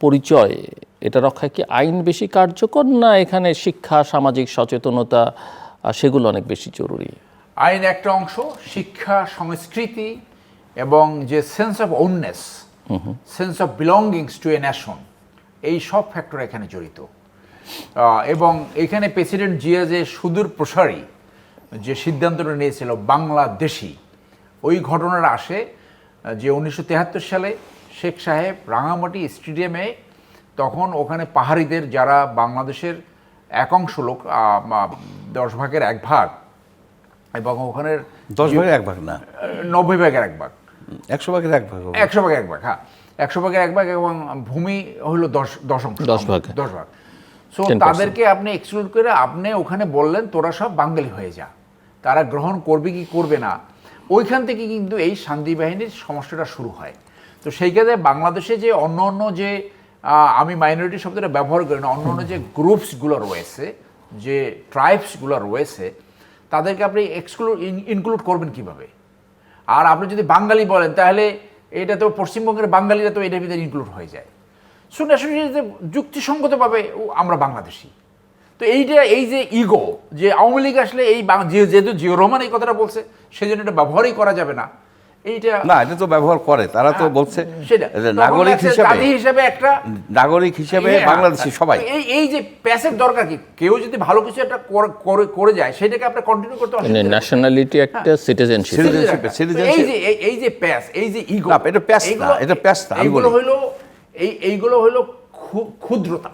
পরিচয়, এটা রক্ষায় কি আইন বেশি কার্যকর, না এখানে শিক্ষা, সামাজিক সচেতনতা সেগুলো অনেক বেশি জরুরি? আইন একটা অংশ, শিক্ষা, সংস্কৃতি এবং যে sense of oneness, sense of belongings to a nation, এই সব ফ্যাক্টর এখানে জড়িত। এবং এখানে প্রেসিডেন্ট জিয়া যে সুদূর প্রসারী যে সিদ্ধান্তটা নিয়েছিল বাংলাদেশি, ওই ঘটনাটা আসে যে 1973 সালে শেখ সাহেব রাঙামাটি স্টেডিয়ামে, তখন ওখানে পাহাড়িদের যারা বাংলাদেশের এক অংশ লোক, 10 ভাগের 1 ভাগ, এবং ওখানের 10 ভাগের 1 ভাগ না, 90 ভাগের 1 ভাগ, 100 ভাগের 1 ভাগ, 100 ভাগের 1 ভাগ, হ্যাঁ 100 ভাগের 1 ভাগ, এবং ভূমি হলো 10 অংশ, 10 ভাগ। সো তাদেরকে আপনি এক্সক্লুড করে আপনি ওখানে বললেন তোরা সব বাঙালি হয়ে যা, তারা গ্রহণ করবে কি করবে না, ওইখান থেকে কিন্তু এই শান্তি বাহিনীর সমস্যাটা শুরু হয়। তো সেই ক্ষেত্রে বাংলাদেশে যে অন্য যে আমি মাইনরিটি শব্দটা ব্যবহার করি না, অন্য যে গ্রুপসগুলো রয়েছে, যে ট্রাইবসগুলো রয়েছে, তাদেরকে আপনি ইনক্লুড করবেন কিভাবে? আর আপনি যদি বাঙালি বলেন, তাহলে এটা তো পশ্চিমবঙ্গের বাঙালিরা তো এটার ভিতরে ইনক্লুড হয়ে যায়। সো ন্যাশনালিটিতে যুক্তিসঙ্গতভাবে আমরা বাংলাদেশি। তো এই যে ইগো, যে আওয়ামী লীগ আসলে এই যেহেতু জিয়া রহমান এই কথাটা বলছে, সেই জন্য এটা ব্যবহারই করা যাবে না, এইটা না, এটা তো ব্যবহার করে, তারা তো বলছে নাগরিক হিসেবে বাংলাদেশি সবাই। এই যে প্যাসের দরকার কি, কেউ যদি ভালো কিছু একটা করে যায়, সেটাকে আপনি কন্টিনিউ করতে পারেন। ন্যাশনালিটি একটা সিটিজেনশিপ, এই যে প্যাস, এই যে ইগো, এটা প্যাস না, এটা প্যাস না, এইগুলো হইলো ক্ষুদ্রতা,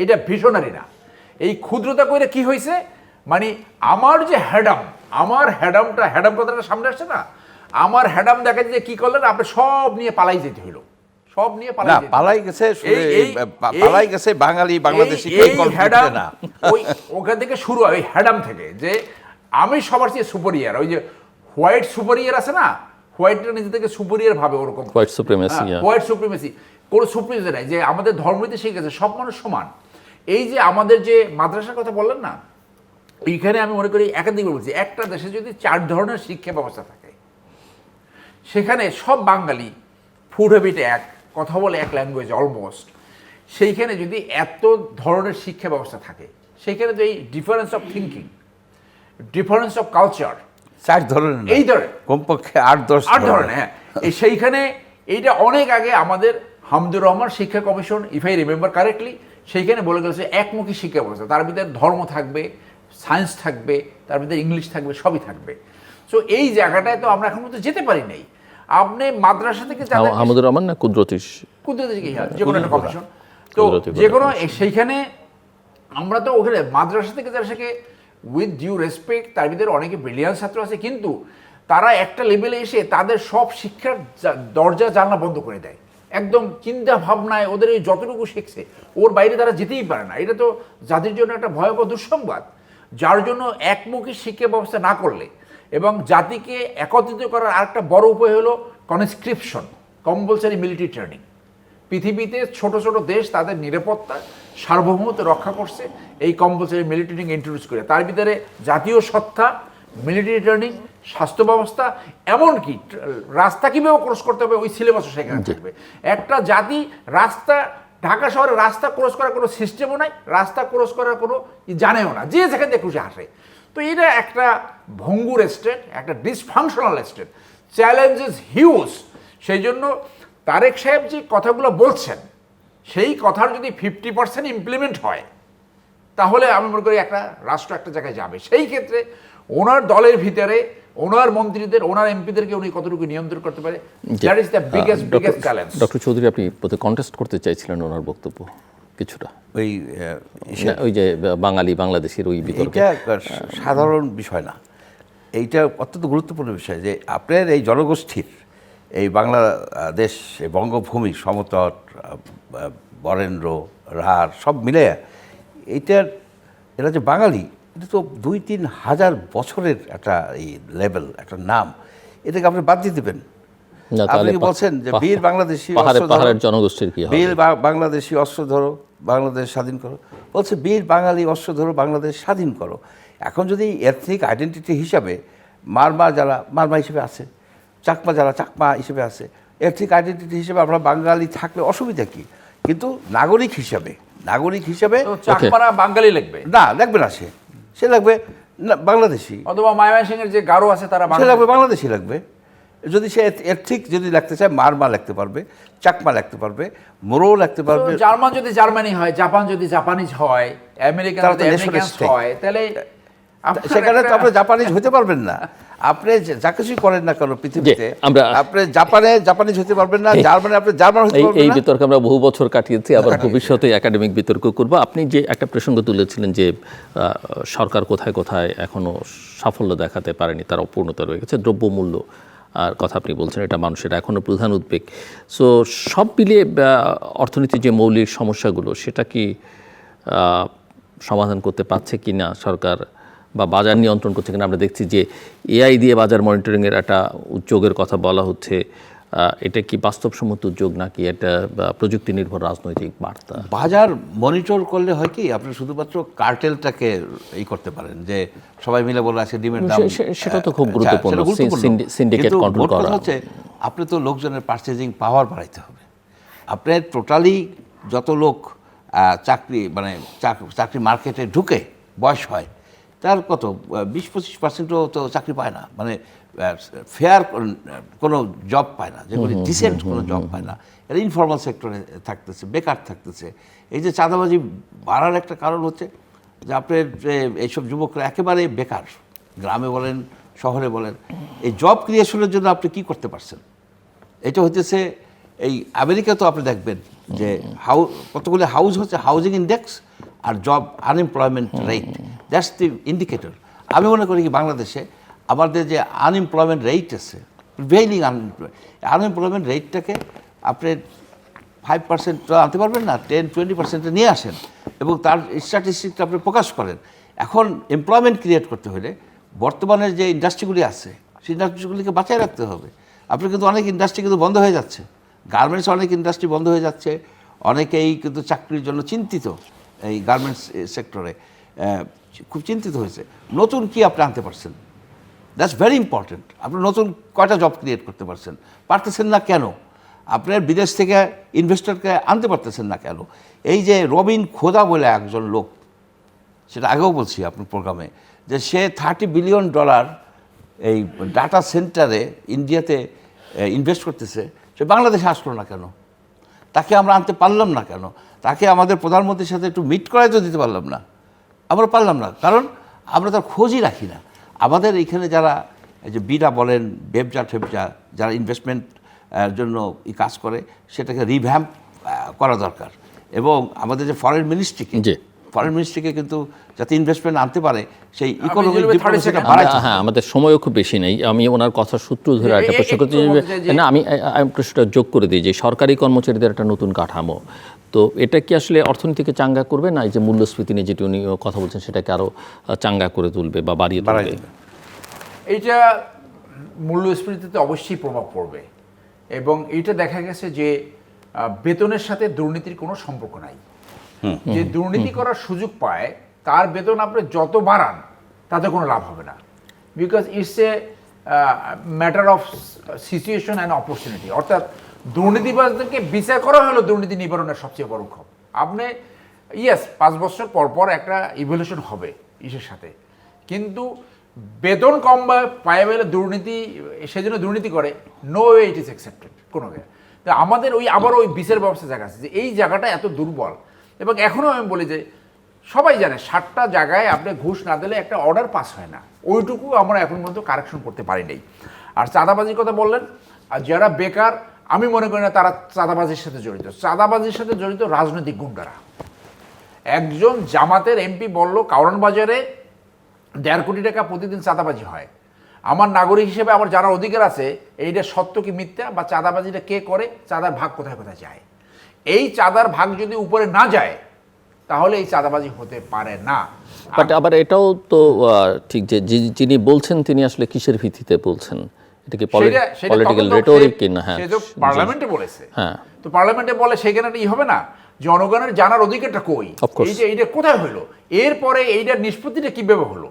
এটা ভিশনারি না। এই ক্ষুদ্রতা কইরা কি হয়েছে, মানে আমার যে হ্যাডাম কথাটা সামনে আসছে না, আমার হ্যাডাম দেখা যায় কি করলেন, আপনি সব নিয়ে পালাই যেতে হইলো, সব নিয়ে পালাই গেছে বাঙালি বাংলাদেশি, ওখান থেকে শুরু হয়, হ্যাডাম থেকে, যে আমি সবার চেয়ে সুপারিয়ার, ওই যে হোয়াইট সুপারিয়ার আছে না, হোয়াইটটা নিজে থেকে সুপারিয়ার ভাবে, ওরকম হোয়াইট সুপ্রিমেসি, কোনো সুপ্রিমেসি নাই, যে আমাদের ধর্মনীতি শিখে গেছে সব মানুষ সমান। এই যে আমাদের যে মাদ্রাসার কথা বললেন না, এইখানে আমি মনে করি একাধিক বলছি, একটা দেশে যদি 4 ধরনের শিক্ষা ব্যবস্থা থাকে, সেখানে সব বাঙালি ফুড হ্যাবিট এক, কথা বলে এক ল্যাঙ্গুয়েজ অলমোস্ট, সেইখানে যদি এত ধরনের শিক্ষা ব্যবস্থা থাকে, সেইখানে তো এই difference of thinking, difference of culture, 4 ধরনের এই ধরনের কমপক্ষে 8-10 ধরনের, হ্যাঁ, সেইখানে এইটা অনেক আগে আমাদের হামদুর রহমান শিক্ষা commission, if I remember correctly, সেইখানে বলে গেছে একমুখী শিক্ষা ব্যবস্থা, তার ভিতরে ধর্ম থাকবে, সায়েন্স থাকবে, তার ভিতরে ইংলিশ থাকবে, সবই থাকবে। সো এই জায়গাটায় তো আমরা এখন পর্যন্ত যেতে পারি নাই। আপনি মাদ্রাসা থেকে হামিদুর রহমান না কুদরতি যে কোনো একটা কমিশন, তো যে কোনো সেইখানে আমরা তো ওখানে মাদ্রাসা থেকে যারা শেখে উইথ ডিউ রেসপেক্ট, তার ভিতরে অনেকে ব্রিলিয়ান্ট ছাত্র আছে, কিন্তু তারা একটা লেভেলে এসে তাদের সব শিক্ষার দরজা জানলা বন্ধ করে দেয়, একদম চিন্তা ভাবনায় ওদের এই যতটুকু শিখছে ওর বাইরে তারা যেতেই পারে না। এটা তো জাতির জন্য একটা ভয়াবহ দুঃসংবাদ, যার জন্য একমুখী শিক্ষা ব্যবস্থা না করলে এবং জাতিকে একত্রিত করার আরেকটা বড় উপায় হলো কনস্ক্রিপশন, কম্পালসারি মিলিটারি ট্রেনিং। পৃথিবীতে ছোট ছোট দেশ তাদের নিরাপত্তা সার্বভৌমত্ব রক্ষা করছে এই কম্পালসারি মিলিটারি ট্রেনিং ইন্ট্রোডিউস করে, তার ভিতরে জাতীয় সত্তা, মিলিটারি ট্রেনিং, স্বাস্থ্য ব্যবস্থা, এমনকি রাস্তা কীভাবে ক্রস করতে হবে ওই সিলেবাসও সেখানে থাকবে। একটা জাতি রাস্তা, ঢাকা শহরে রাস্তা ক্রস করার কোনো সিস্টেমও নাই, রাস্তা ক্রস করার কোনো জানেও না, যে যেখান থেকে খুশি হাসে। তো এটা একটা ভঙ্গুর স্টেট, একটা ডিসফাংশনাল স্টেট, চ্যালেঞ্জেস হিউজ। সেই জন্য তারেক সাহেব যে কথাগুলো বলছেন, সেই কথার যদি 50% ইমপ্লিমেন্ট হয়, তাহলে আমি মনে করি একটা রাষ্ট্র একটা জায়গায় যাবে। সেই ক্ষেত্রে ওনার দলের ভিতরে ওনার মন্ত্রীদের, ওনার এমপিদেরকে উনি কতটুকু নিয়ন্ত্রণ করতে পারে, that is the biggest challenge. Doctor Chowdhury, আপনি প্রতি কন্টেস্ট করতে চাইছিলেন ওনার বক্তব্য কিছুটা, ওই যে বাঙালি বাংলাদেশের ওই বিতর্কে। এটা সাধারণ বিষয় না, এইটা অত্যন্ত গুরুত্বপূর্ণ বিষয় যে আপনার এই জনগোষ্ঠীর এই বাংলাদেশ, এই বঙ্গভূমি, সমতট, বরেন্দ্র, রাঢ় সব মিলে এইটার, এরা যে বাঙালি, এটা তো 2-3 হাজার বছরের একটা এই লেভেল, একটা নাম, এটাকে আপনি বাদ দিয়ে দেবেন? আপনি কি বলছেন যে বীর বাংলাদেশি পাহাড়ের জনগোষ্ঠীর কি হবে? বীর বাংলাদেশি অস্ত্র ধরো, বাংলাদেশ স্বাধীন করো, বলছে বীর বাঙালি অস্ত্র ধরো, বাংলাদেশ স্বাধীন করো। এখন যদি এথনিক আইডেন্টিটি হিসাবে মারমা যারা মারমা হিসেবে আছে, চাকমা যারা চাকমা হিসেবে আছে, এথনিক আইডেন্টিটি হিসেবে আমরা বাঙালি থাকলে অসুবিধা কি? কিন্তু নাগরিক হিসাবে চাকমারা বাঙালি লিখবে না, লাগবে না, সে লাগবে বাংলাদেশি, অথবা ময়মনসিংহের যে গারো আছে তারা সে লাগবে বাংলাদেশি লাগবে। যদি সে এথনিক যদি লাগতে চায়, মারমা লাগতে পারবে, চাকমা লাগতে পারবে, মোরো লাগতে পারবে। জার্মান যদি জার্মানি হয়, জাপান যদি জাপানিজ হয়, আমেরিকান যদি আমেরিকান হয়, তাহলে সেখানে তো আপনি জাপানিজ হতে পারবেন না। আপনি যা কিছুই করেন না কেন পৃথিবীতে, আপনি জাপানিজ হতে পারবেন না, জার্মানি আপনি জার্মান হতে পারবেন না। এই বিতর্ক আমরা বহু বছর কাটিয়েছি, আবার ভবিষ্যতে একাডেমিক বিতর্ক করব। আপনি যে একটা প্রসঙ্গ তুলেছিলেন যে সরকার কোথায় কোথায় এখনো সাফল্য দেখাতে পারেনি, তার অপূর্ণতা রয়ে গেছে, দ্রব্যমূল্য আর কথা আপনি বলছেন, এটা মানুষের এখনও প্রধান উদ্বেগ। সো সব মিলিয়ে অর্থনীতির যে মৌলিক সমস্যাগুলো, সেটা কি সমাধান করতে পারছে কি না সরকার, বা বাজার নিয়ন্ত্রণ করছে কিনা? আমরা দেখছি যে এআই দিয়ে বাজার মনিটরিংয়ের একটা উদ্যোগের কথা বলা হচ্ছে, এটা কি বাস্তবসম্মত উদ্যোগ নাকি এটা প্রযুক্তি নির্ভর রাজনৈতিক বার্তা? বাজার মনিটর করলে হয় কি, আপনি শুধুমাত্র কার্টেলটাকে এই করতে পারেন, যে সবাই মিলে বলে আছে ডিমের দাম, সেটা তো খুব গুরুত্বপূর্ণ, সিন্ডিকেট কন্ট্রোল করা। হচ্ছে আপনি তো লোকজনের পারচেজিং পাওয়ার বাড়াইতে হবে। আপনার টোটালি যত লোক চাকরি মার্কেটে ঢুকে বয়স হয়, তার কত 20-25% তো চাকরি পায় না, মানে ফেয়ার কোনো জব পায় না, যেগুলি ডিসেন্ট কোনো জব পায় না। এরা ইনফর্মাল সেক্টরে থাকতেছে, বেকার থাকতেছে। এই যে চাঁদাবাজি বাড়ার একটা কারণ হচ্ছে যে আপনার এইসব যুবকরা একেবারে বেকার, গ্রামে বলেন শহরে বলেন। এই জব ক্রিয়েশনের জন্য আপনি কি করতে পারছেন? এটা হইতেছে এই আমেরিকা, তো আপনি দেখবেন যে কতগুলি হাউস হচ্ছে, হাউজিং ইন্ডেক্স আর job unemployment rate, that's the indicator. আমি মনে করি কি বাংলাদেশে আমাদের যে আনএমপ্লয়মেন্ট রেট আছে, প্রিভেইলিং আনএমপ্লয়মেন্ট রেটটাকে আপনি 5% আনতে পারবেন না, 10-20% নিয়ে আসেন এবং তার স্ট্যাটিস্টিকটা আপনি প্রকাশ করেন। এখন এমপ্লয়মেন্ট ক্রিয়েট করতে হলে বর্তমানের যে ইন্ডাস্ট্রিগুলি আছে, সেই ইন্ডাস্ট্রিগুলিকে বাঁচায় রাখতে হবে। আপনি কিন্তু অনেক ইন্ডাস্ট্রি কিন্তু বন্ধ হয়ে যাচ্ছে, গার্মেন্টস অনেক ইন্ডাস্ট্রি বন্ধ হয়ে যাচ্ছে, অনেকেই কিন্তু চাকরির জন্য চিন্তিত, এই গার্মেন্টস সেক্টরে খুব চিন্তিত হয়েছে। নতুন কি আপনি আনতে পারছেন? That's very important. আপনি নতুন কয়টা জব ক্রিয়েট করতে পারছেন? পারতেছেন না কেন? আপনার বিদেশ থেকে ইনভেস্টরকে আনতে পারতেছেন না কেন? এই যে রবিন খোদা বলে একজন লোক, সেটা আগেও বলছি আপনার প্রোগ্রামে, যে সে $30 বিলিয়ন এই ডাটা সেন্টারে ইন্ডিয়াতে ইনভেস্ট করতেছে, সে বাংলাদেশে আসলো না কেন? তাকে আমরা আনতে পারলাম না কেন? তাকে আমাদের প্রধানমন্ত্রীর সাথে একটু মিট করাই তো দিতে পারলাম না। আমরা পারলাম না, কারণ আমরা তার খোঁজই রাখি না। আমাদের এইখানে যারা এই যে বিডা বলেন, বেবজা ঠেবজা, যারা ইনভেস্টমেন্ট জন্য কাজ করে, সেটাকে রিভ্যাম্প করা দরকার। এবং আমাদের যে ফরেন মিনিস্ট্রিকে কিন্তু যাতে ইনভেস্টমেন্ট আনতে পারে, সেই ইকোনমিক ডিপ্লোমেসিটা বাড়াইতে। হ্যাঁ, আমাদের সময়ও খুব বেশি নেই। আমি ওনার কথা সূত্র ধরে একটা প্রশ্ন করতে না, আমি প্রশ্নটা যোগ করে দিই যে সরকারি কর্মচারীদের একটা নতুন কাঠামো, তো এটা কি আসলে অর্থনীতিকে চাঙ্গা করবে, না এই যে মূল্যস্ফীতি নিয়ে যেটি উনি কথা বলছেন সেটাকে আরও চাঙ্গা করে তুলবে বা বাড়িয়ে তুলবে? এইটা মূল্যস্ফীতিতে অবশ্যই প্রভাব পড়বে। এবং এইটা দেখা গেছে যে বেতনের সাথে দুর্নীতির কোনো সম্পর্ক নাই। যে দুর্নীতি করার সুযোগ পায় তার বেতন আপনি যত বাড়ান তাতে কোনো লাভ হবে না, because it's a matter of situation and opportunity. অর্থাৎ দুর্নীতিবাজদেরকে বিচার করা হলো দুর্নীতি নিবারণের সবচেয়ে বড় ক্ষোভ। আপনি 5 বছর পর পর একটা ইভলিউশন হবে ইসের সাথে, কিন্তু বেতন কম বা পায়ে বেলে দুর্নীতি, সেজন্য দুর্নীতি করে, no way it is accepted কোনো ওয়ে। তো আমাদের আবার ওই বিচার ব্যবস্থা জায়গা আছে যে এই জায়গাটা এত দুর্বল। এবং এখনও আমি বলি যে সবাই জানে 7টা জায়গায় আপনি ঘুষ না দিলে একটা অর্ডার পাস হয় না, ওইটুকু আমরা এখন পর্যন্ত কারেকশন করতে পারি নাই। আর চাঁদাবাজির কথা বললেন, আর যারা বেকার, আমি মনে করি না তারা চাঁদাবাজির সাথে জড়িত। চাঁদাবাজির সাথে জড়িত রাজনৈতিক গুন্ডারা। একজন জামাতের এমপি বলল কারওয়ান বাজারে 1.5 কোটি টাকা প্রতিদিন চাঁদাবাজি হয়। আমার নাগরিক হিসেবে আমার জানার অধিকার আছে এইটা সত্য কি মিথ্যা, বা চাঁদাবাজিটা কে করে, চাঁদার ভাগ কোথায় কোথায় যায়। এই চাঁদার ভাগ যদি উপরে না যায় তাহলে এই চাঁদাবাজি হতে পারে না। বাট আবার এটাও তো ঠিক যে যিনি বলছেন তিনি আসলে কিসের ভিত্তিতে বলছেন, এটা কি পলিটিক্যাল রেটরিক কিনা? হ্যাঁ, সে তো পার্লামেন্টে বলেছে। হ্যাঁ, তো পার্লামেন্টে বলে সেখানে হবে না, জনগণের জানার অধিকারটা কই, এই যে এইটা কোথায় হলো, এরপরে এইটার নিষ্পত্তিটা কিভাবে হলো।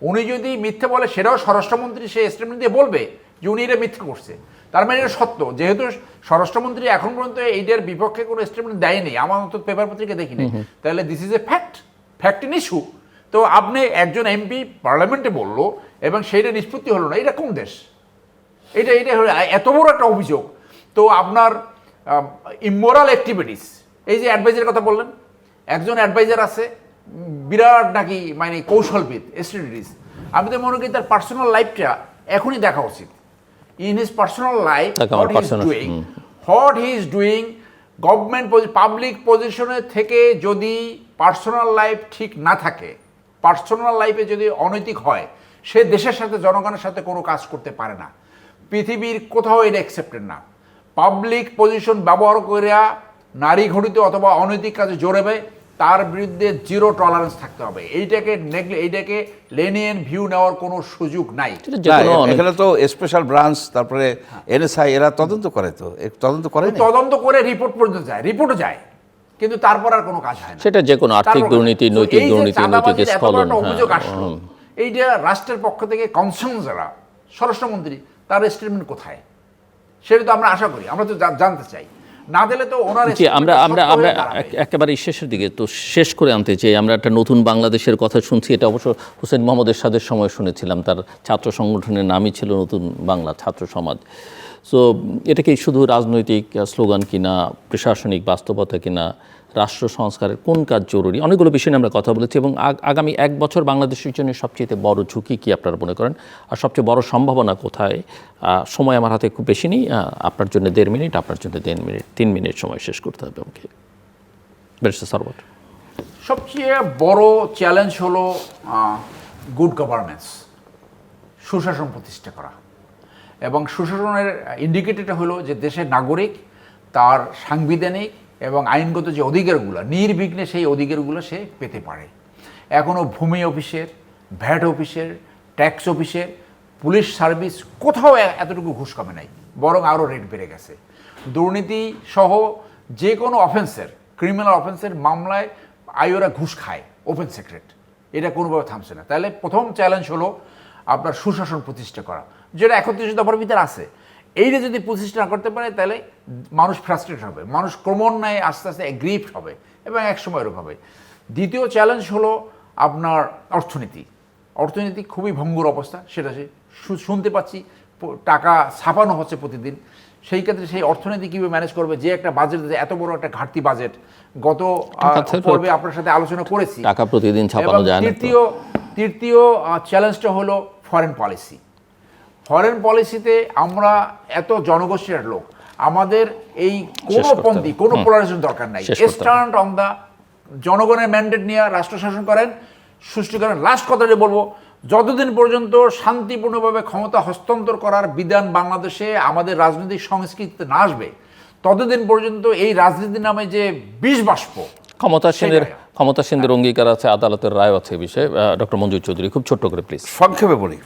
উনি যদি মিথ্যে বলে সেটাও স্বরাষ্ট্রমন্ত্রী সে স্টেটমেন্ট দিয়ে বলবে যে উনি এটা মিথ্যে করছে, তার মানে এটা সত্য। যেহেতু স্বরাষ্ট্রমন্ত্রী এখন পর্যন্ত এইটার বিপক্ষে কোনো স্টেটমেন্ট দেয়নি, আমার মতো পেপার পত্রিকা দেখিনি, তাহলে this is a fact in issue. তো আপনি একজন এমপি পার্লামেন্টে বললো এবং সেইটা নিষ্পত্তি হলো না, এটা কোন দেশ? এটা এত বড় একটা অভিযোগ। তো আপনার ইমোরাল অ্যাক্টিভিটিস, এই যে অ্যাডভাইজারের কথা বললেন, একজন অ্যাডভাইজার আছে বিরাট নাকি মানে কৌশলবিদ, স্ট্র্যাটেজিস্ট। আমি তো মনে করি তার পার্সোনাল লাইফটা এখনই দেখা উচিত। In his personal life what he is doing government public পজিশনে থেকে যদি পার্সোনাল লাইফ ঠিক না থাকে, পার্সোনাল লাইফে যদি অনৈতিক হয়, সে দেশের সাথে জনগণের সাথে কোনো কাজ করতে পারে না। পৃথিবীর কোথাও এটা অ্যাকসেপ্টেড না। পাবলিক পজিশন ব্যবহার করিয়া নারী ঘটিত অথবা অনৈতিক কাজে জড়াবে, তার বিরুদ্ধে 0 টলারেন্স থাকতে হবে। এইটাকে লেনিয়ান ভিউ নেওয়ার কোনো সুযোগ নাই। এখানে তো স্পেশাল ব্রাঞ্চ, তারপরে এনএসআই এরা তদন্ত করে, তো তদন্ত করে রিপোর্ট পর্যন্ত যায়, রিপোর্টও যায়, কিন্তু তারপর আর কোনো কাজ হয় না। সেটা যে কোনো আর্থিক দুর্নীতি, নৈতিক দুর্নীতি, নৈতিক স্খলন, অভিযোগ আসলো, এইটা রাষ্ট্রের পক্ষ থেকে কনসার্ন যারা স্বরাষ্ট্রমন্ত্রী, তার স্টেটমেন্ট কোথায় সেটা তো আমরা আশা করি, আমরা তো জানতে চাই। না দিলে তো ওনার আমরা একেবারে শেষের দিকে তো শেষ করে আনতে চাই। আমরা একটা নতুন বাংলাদেশের কথা শুনছি, এটা অবশ্য হোসেন মোহাম্মদ এরশাদের সময় শুনেছিলাম, তার ছাত্র সংগঠনের নামই ছিল নতুন বাংলা ছাত্র সমাজ। সো এটা কি শুধু রাজনৈতিক স্লোগান কিনা, প্রশাসনিক বাস্তবতা কিনা, রাষ্ট্র সংস্কারের কোন কাজ জরুরি, অনেকগুলো বিষয় নিয়ে আমরা কথা বলেছি। এবং আগামী 1 বছর বাংলাদেশের জন্য সবচেয়ে বড় ঝুঁকি কি আপনারা মনে করেন, আর সবচেয়ে বড় সম্ভাবনা কোথায়? সময় আমার হাতে খুব বেশি নেই, আপনার জন্য 1.5 মিনিট, আপনার জন্য 1.5 মিনিট, 3 মিনিট সময় শেষ করতে হবে আমাকে। ব্যারিস্টার সরওয়ার, সবচেয়ে বড় চ্যালেঞ্জ হলো গুড গভর্নেন্স, সুশাসন প্রতিষ্ঠা করা। এবং সুশাসনের ইন্ডিকেটরটা হলো যে দেশের নাগরিক তার সাংবিধানিক এবং আইনগত যে অধিকারগুলো, নির্বিঘ্নে সেই অধিকারগুলো সে পেতে পারে। এখনও ভূমি অফিসের, ভ্যাট অফিসের, ট্যাক্স অফিসের, পুলিশ সার্ভিস কোথাও এতটুকু ঘুষ কমে নাই, বরং আরও রেট বেড়ে গেছে। দুর্নীতি সহ যে কোনো অফেন্সের, ক্রিমিনাল অফেন্সের মামলায় আইওরা ঘুষ খায়, ওপেন সিক্রেট, এটা কোনোভাবে থামছে না। তাহলে প্রথম চ্যালেঞ্জ হলো আপনার সুশাসন প্রতিষ্ঠা করা, যেটা 31 দফার ভিতরে আছে। এইটা যদি প্রতিষ্ঠা না করতে পারে তাহলে মানুষ ফ্রাস্ট্রেট হবে, মানুষ ক্রমান্বয়ে আস্তে আস্তে গ্রিপড হবে এবং একসময় এরকম হবে। দ্বিতীয় চ্যালেঞ্জ হলো আপনার অর্থনীতি খুবই ভঙ্গুর অবস্থা, সেটা শুনতে পাচ্ছি, টাকা ছাপানো হচ্ছে প্রতিদিন। সেই ক্ষেত্রে সেই অর্থনীতি কীভাবে ম্যানেজ করবে, যে একটা বাজেট, এত বড় একটা ঘাটতি বাজেট, গত পর্বে আপনার সাথে আলোচনা করেছি, টাকা প্রতিদিন ছাপানো যায় না। তৃতীয় চ্যালেঞ্জটা হলো ফরেন পলিসিতে আমরা এত জনগোষ্ঠীর লোক, আমাদের এই কোনো পোলারাইজেশন দরকার নাই। স্ট্যান্ড অন দা জনগণের ম্যান্ডেট নিয়ে রাষ্ট্র শাসন করেন, সুষ্ঠু করেন। লাস্ট কথাটা বলবো, যতদিন পর্যন্ত শান্তিপূর্ণভাবে ক্ষমতা হস্তান্তর করার বিধান বাংলাদেশে আমাদের রাজনৈতিক সংস্কৃতিতে না আসবে, ততদিন পর্যন্ত এই রাজনীতির নামে যে বিষ বাষ্প, ক্ষমতাসীনদের অঙ্গীকার আছে, আদালতের রায় আছে বিষয়ে। ডক্টর মঞ্জুর চৌধুরী, খুব ছোট্ট করে প্লিজ। সংক্ষেপে বলি,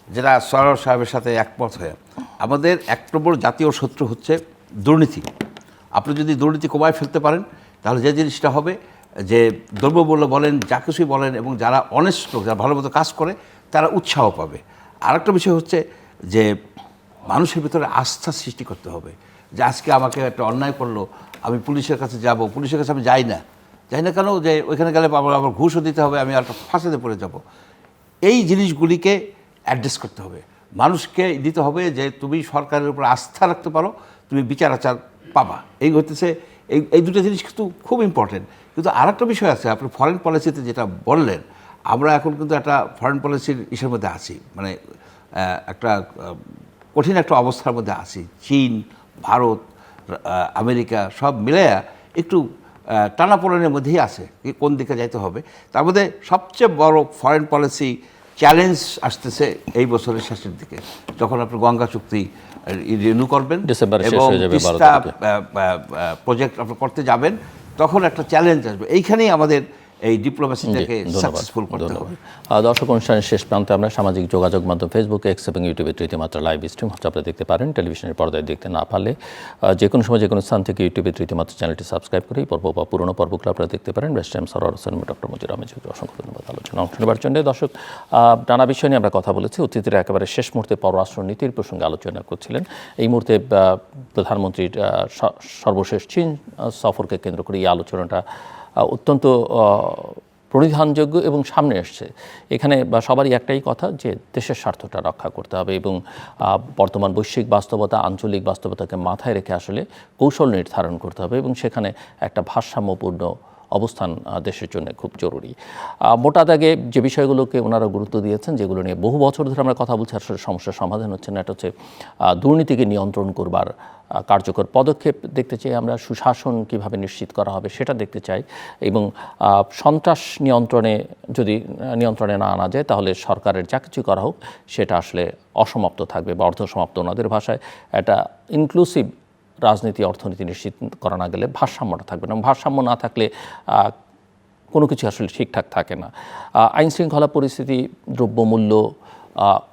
যেটা সরোয়ার সাহেবের সাথে একমত হয়ে, আমাদের এক নম্বর জাতীয় শত্রু হচ্ছে দুর্নীতি। আপনি যদি দুর্নীতি কমায় ফেলতে পারেন, তাহলে যে জিনিসটা হবে যে দ্রব্যমূল্য বলেন, যা কিছুই বলেন, এবং যারা অনেস্ট লোক, যারা ভালো মতো কাজ করে, তারা উৎসাহ পাবে। আর একটা বিষয় হচ্ছে যে মানুষের ভিতরে আস্থা সৃষ্টি করতে হবে, যে আজকে আমাকে একটা অন্যায় করলো, আমি পুলিশের কাছে যাব, পুলিশের কাছে আমি যাই না কেন, যে ওইখানে গেলে আবার ঘুষও দিতে হবে, আমি একটা ফাঁসাতে পড়ে যাব। এই জিনিসগুলিকে অ্যাড্রেস করতে হবে, মানুষকে দিতে হবে যে তুমি সরকারের উপর আস্থা রাখতে পারো, তুমি বিচার আচার পাবা। এই হতেছে এই দুটো জিনিস কিন্তু খুব ইম্পর্টেন্ট। কিন্তু আর একটা বিষয় আছে, আপনি ফরেন পলিসিতে যেটা বললেন, আমরা এখন কিন্তু একটা ফরেন পলিসির ইসের মধ্যে আছি, মানে একটা কঠিন একটা অবস্থার মধ্যে আছি। চীন, ভারত, আমেরিকা সব মিলে একটু টানাপোড়েনের মধ্যেই আছে, কোন দিকে যাইতে হবে। তার মধ্যে সবচেয়ে বড় ফরেন পলিসি চ্যালেঞ্জ আসতেছে এই বছরের শেষের দিকে, যখন আপনি গঙ্গা চুক্তি রিনিউ করবেন এবং তিস্তা প্রজেক্ট আপনি করতে যাবেন, তখন একটা চ্যালেঞ্জ আসবে। এইখানেই আমাদের এই ডিপ্লোমেসিটাকে সাকসেসফুল করতে হবে। দর্শক, অনুষ্ঠানের শেষ প্রান্তে আমরা সামাজিক যোগাযোগ মাধ্যম ফেসবুক, এক্স এবং ইউটিউবে তৃতীয় মাত্রা লাইভ স্ট্রিম হচ্ছে, আপনারা দেখতে পারেন। টেলিভিশনের পর্দায় দেখতে না পারলে যে কোনো সময় যে কোনো স্থান থেকে ইউটিউবে তৃতীয় মাত্রা চ্যানেলটি সাবস্ক্রাইব করে এই পর্ব বা পুরোনো পর্বগুলো আপনারা দেখতে পারেন। Best time Sarwar Hossain, doctor Manzur Ahmed, অসংখ্য ধন্যবাদ আলোচনা অংশ নেবার জন্য। দর্শক, নানা বিষয় নিয়ে আমরা কথা বলেছি। অতিথিরা একেবারে শেষ মুহূর্তে পররাষ্ট্র নীতির প্রসঙ্গে আলোচনা করছিলেন। এই মুহূর্তে প্রধানমন্ত্রীর সর্বশেষ চীন সফরকে কেন্দ্র করে এই আলোচনাটা অত্যন্ত পরিধানযোগ্য এবং সামনে এসছে। এখানে সবারই একটাই কথা, যে দেশের স্বার্থটা রক্ষা করতে হবে এবং বর্তমান বৈশ্বিক বাস্তবতা, আঞ্চলিক বাস্তবতাকে মাথায় রেখে আসলে কৌশল নির্ধারণ করতে হবে এবং সেখানে একটা ভারসাম্যপূর্ণ অবস্থান দেশের জন্য খুব জরুরি। মোটা দাগে যে বিষয়গুলোকে ওনারা গুরুত্ব দিয়েছেন, যেগুলো নিয়ে বহু বছর ধরে আমরা কথা বলছি, আসলে সমস্যার সমাধান হচ্ছে না, এটা হচ্ছে দুর্নীতিকে নিয়ন্ত্রণ করবার কার্যকর পদক্ষেপ দেখতে চাই আমরা, সুশাসন কিভাবে নিশ্চিত করা হবে সেটা দেখতে চাই, এবং সন্ত্রাস নিয়ন্ত্রণে না আনা যায় তাহলে সরকারের যা কিছু করা হোক সেটা আসলে অসমাপ্ত থাকবে বা অর্ধসমাপ্ত। ওনাদের ভাষায় একটা ইনক্লুসিভ রাজনীতি, অর্থনীতি নিশ্চিত করা না গেলে ভারসাম্যটা থাকবে না। ভারসাম্য না থাকলে কোনো কিছু আসলে ঠিকঠাক থাকে না। আইনশৃঙ্খলা পরিস্থিতি, দ্রব্যমূল্য,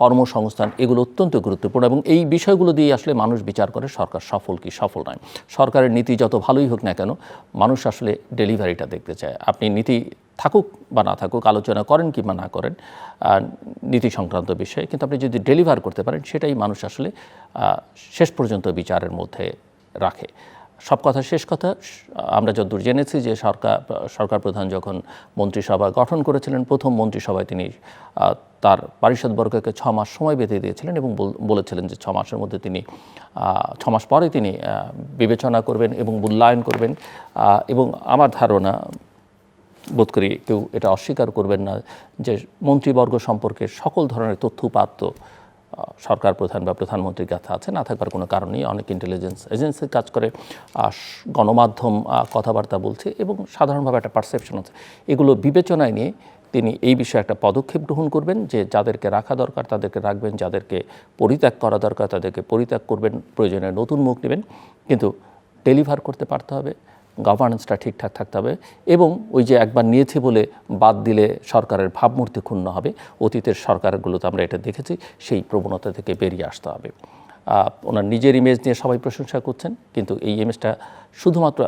কর্মসংস্থান, এগুলো অত্যন্ত গুরুত্বপূর্ণ এবং এই বিষয়গুলো দিয়ে আসলে মানুষ বিচার করে সরকার সফল কি সফল নয়। সরকারের নীতি যত ভালোই হোক না কেন, মানুষ আসলে ডেলিভারিটা দেখতে চায়। আপনি নীতি থাকুক বা না থাকুক, আলোচনা করেন কিংবা না করেন নীতি সংক্রান্ত বিষয়ে, কিন্তু আপনি যদি ডেলিভার করতে পারেন সেটাই মানুষ আসলে শেষ পর্যন্ত বিচারের মধ্যে রাখে। সব কথা শেষ কথা, আমরা যতদূর জেনেছি যে সরকার প্রধান যখন মন্ত্রিসভা গঠন করেছিলেন, প্রথম মন্ত্রিসভায় তিনি তার পারিষদবর্গকে 6 মাস সময় বেঁধে দিয়েছিলেন এবং বলেছিলেন যে 6 মাসের মধ্যে তিনি 6 মাস পরে তিনি বিবেচনা করবেন এবং মূল্যায়ন করবেন। এবং আমার ধারণা, বোধ করি কেউ এটা অস্বীকার করবেন না, যে মন্ত্রীবর্গ সম্পর্কে সকল ধরনের তথ্য উপাত্ত সরকার প্রধান বা প্রধানমন্ত্রীর কাছে আছে, না থাকবার কোনো কারণ নেই। অনেক ইন্টেলিজেন্স এজেন্সি কাজ করে, গণমাধ্যম কথাবার্তা বলছে এবং সাধারণভাবে একটা পারসেপশন আছে। এগুলো বিবেচনায় নিয়ে তিনি এই বিষয়ে একটা পদক্ষেপ গ্রহণ করবেন, যে যাদেরকে রাখা দরকার তাদেরকে রাখবেন, যাদেরকে পরিত্যাগ করা দরকার তাদেরকে পরিত্যাগ করবেন, প্রয়োজনে নতুন মুখ নেবেন, কিন্তু ডেলিভার করতে পারতে হবে, গভর্নেন্সটা ঠিকঠাক থাকতে হবে এবং ওই যে একবার নিয়েছে বলে বাদ দিলে সরকারের ভাবমূর্তি ক্ষুণ্ণ হবে, অতীতের সরকারগুলোতে আমরা এটা দেখেছি, সেই প্রবণতা থেকে বেরিয়ে আসতে হবে। ওনার নিজের ইমেজ নিয়ে সবাই প্রশংসা করছেন, কিন্তু এই ইমেজটা শুধুমাত্র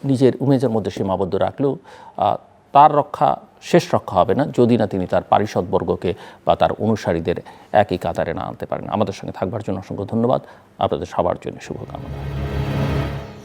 নিজের ইমেজের মধ্যে সীমাবদ্ধ রাখলেও তার রক্ষা শেষ রক্ষা হবে না যদি না তিনি তার পারিষদবর্গকে বা তার অনুসারীদের একই কাতারে না আনতে পারেন। আমাদের সঙ্গে থাকবার জন্য অসংখ্য ধন্যবাদ। আপনাদের সবার জন্য শুভকামনা।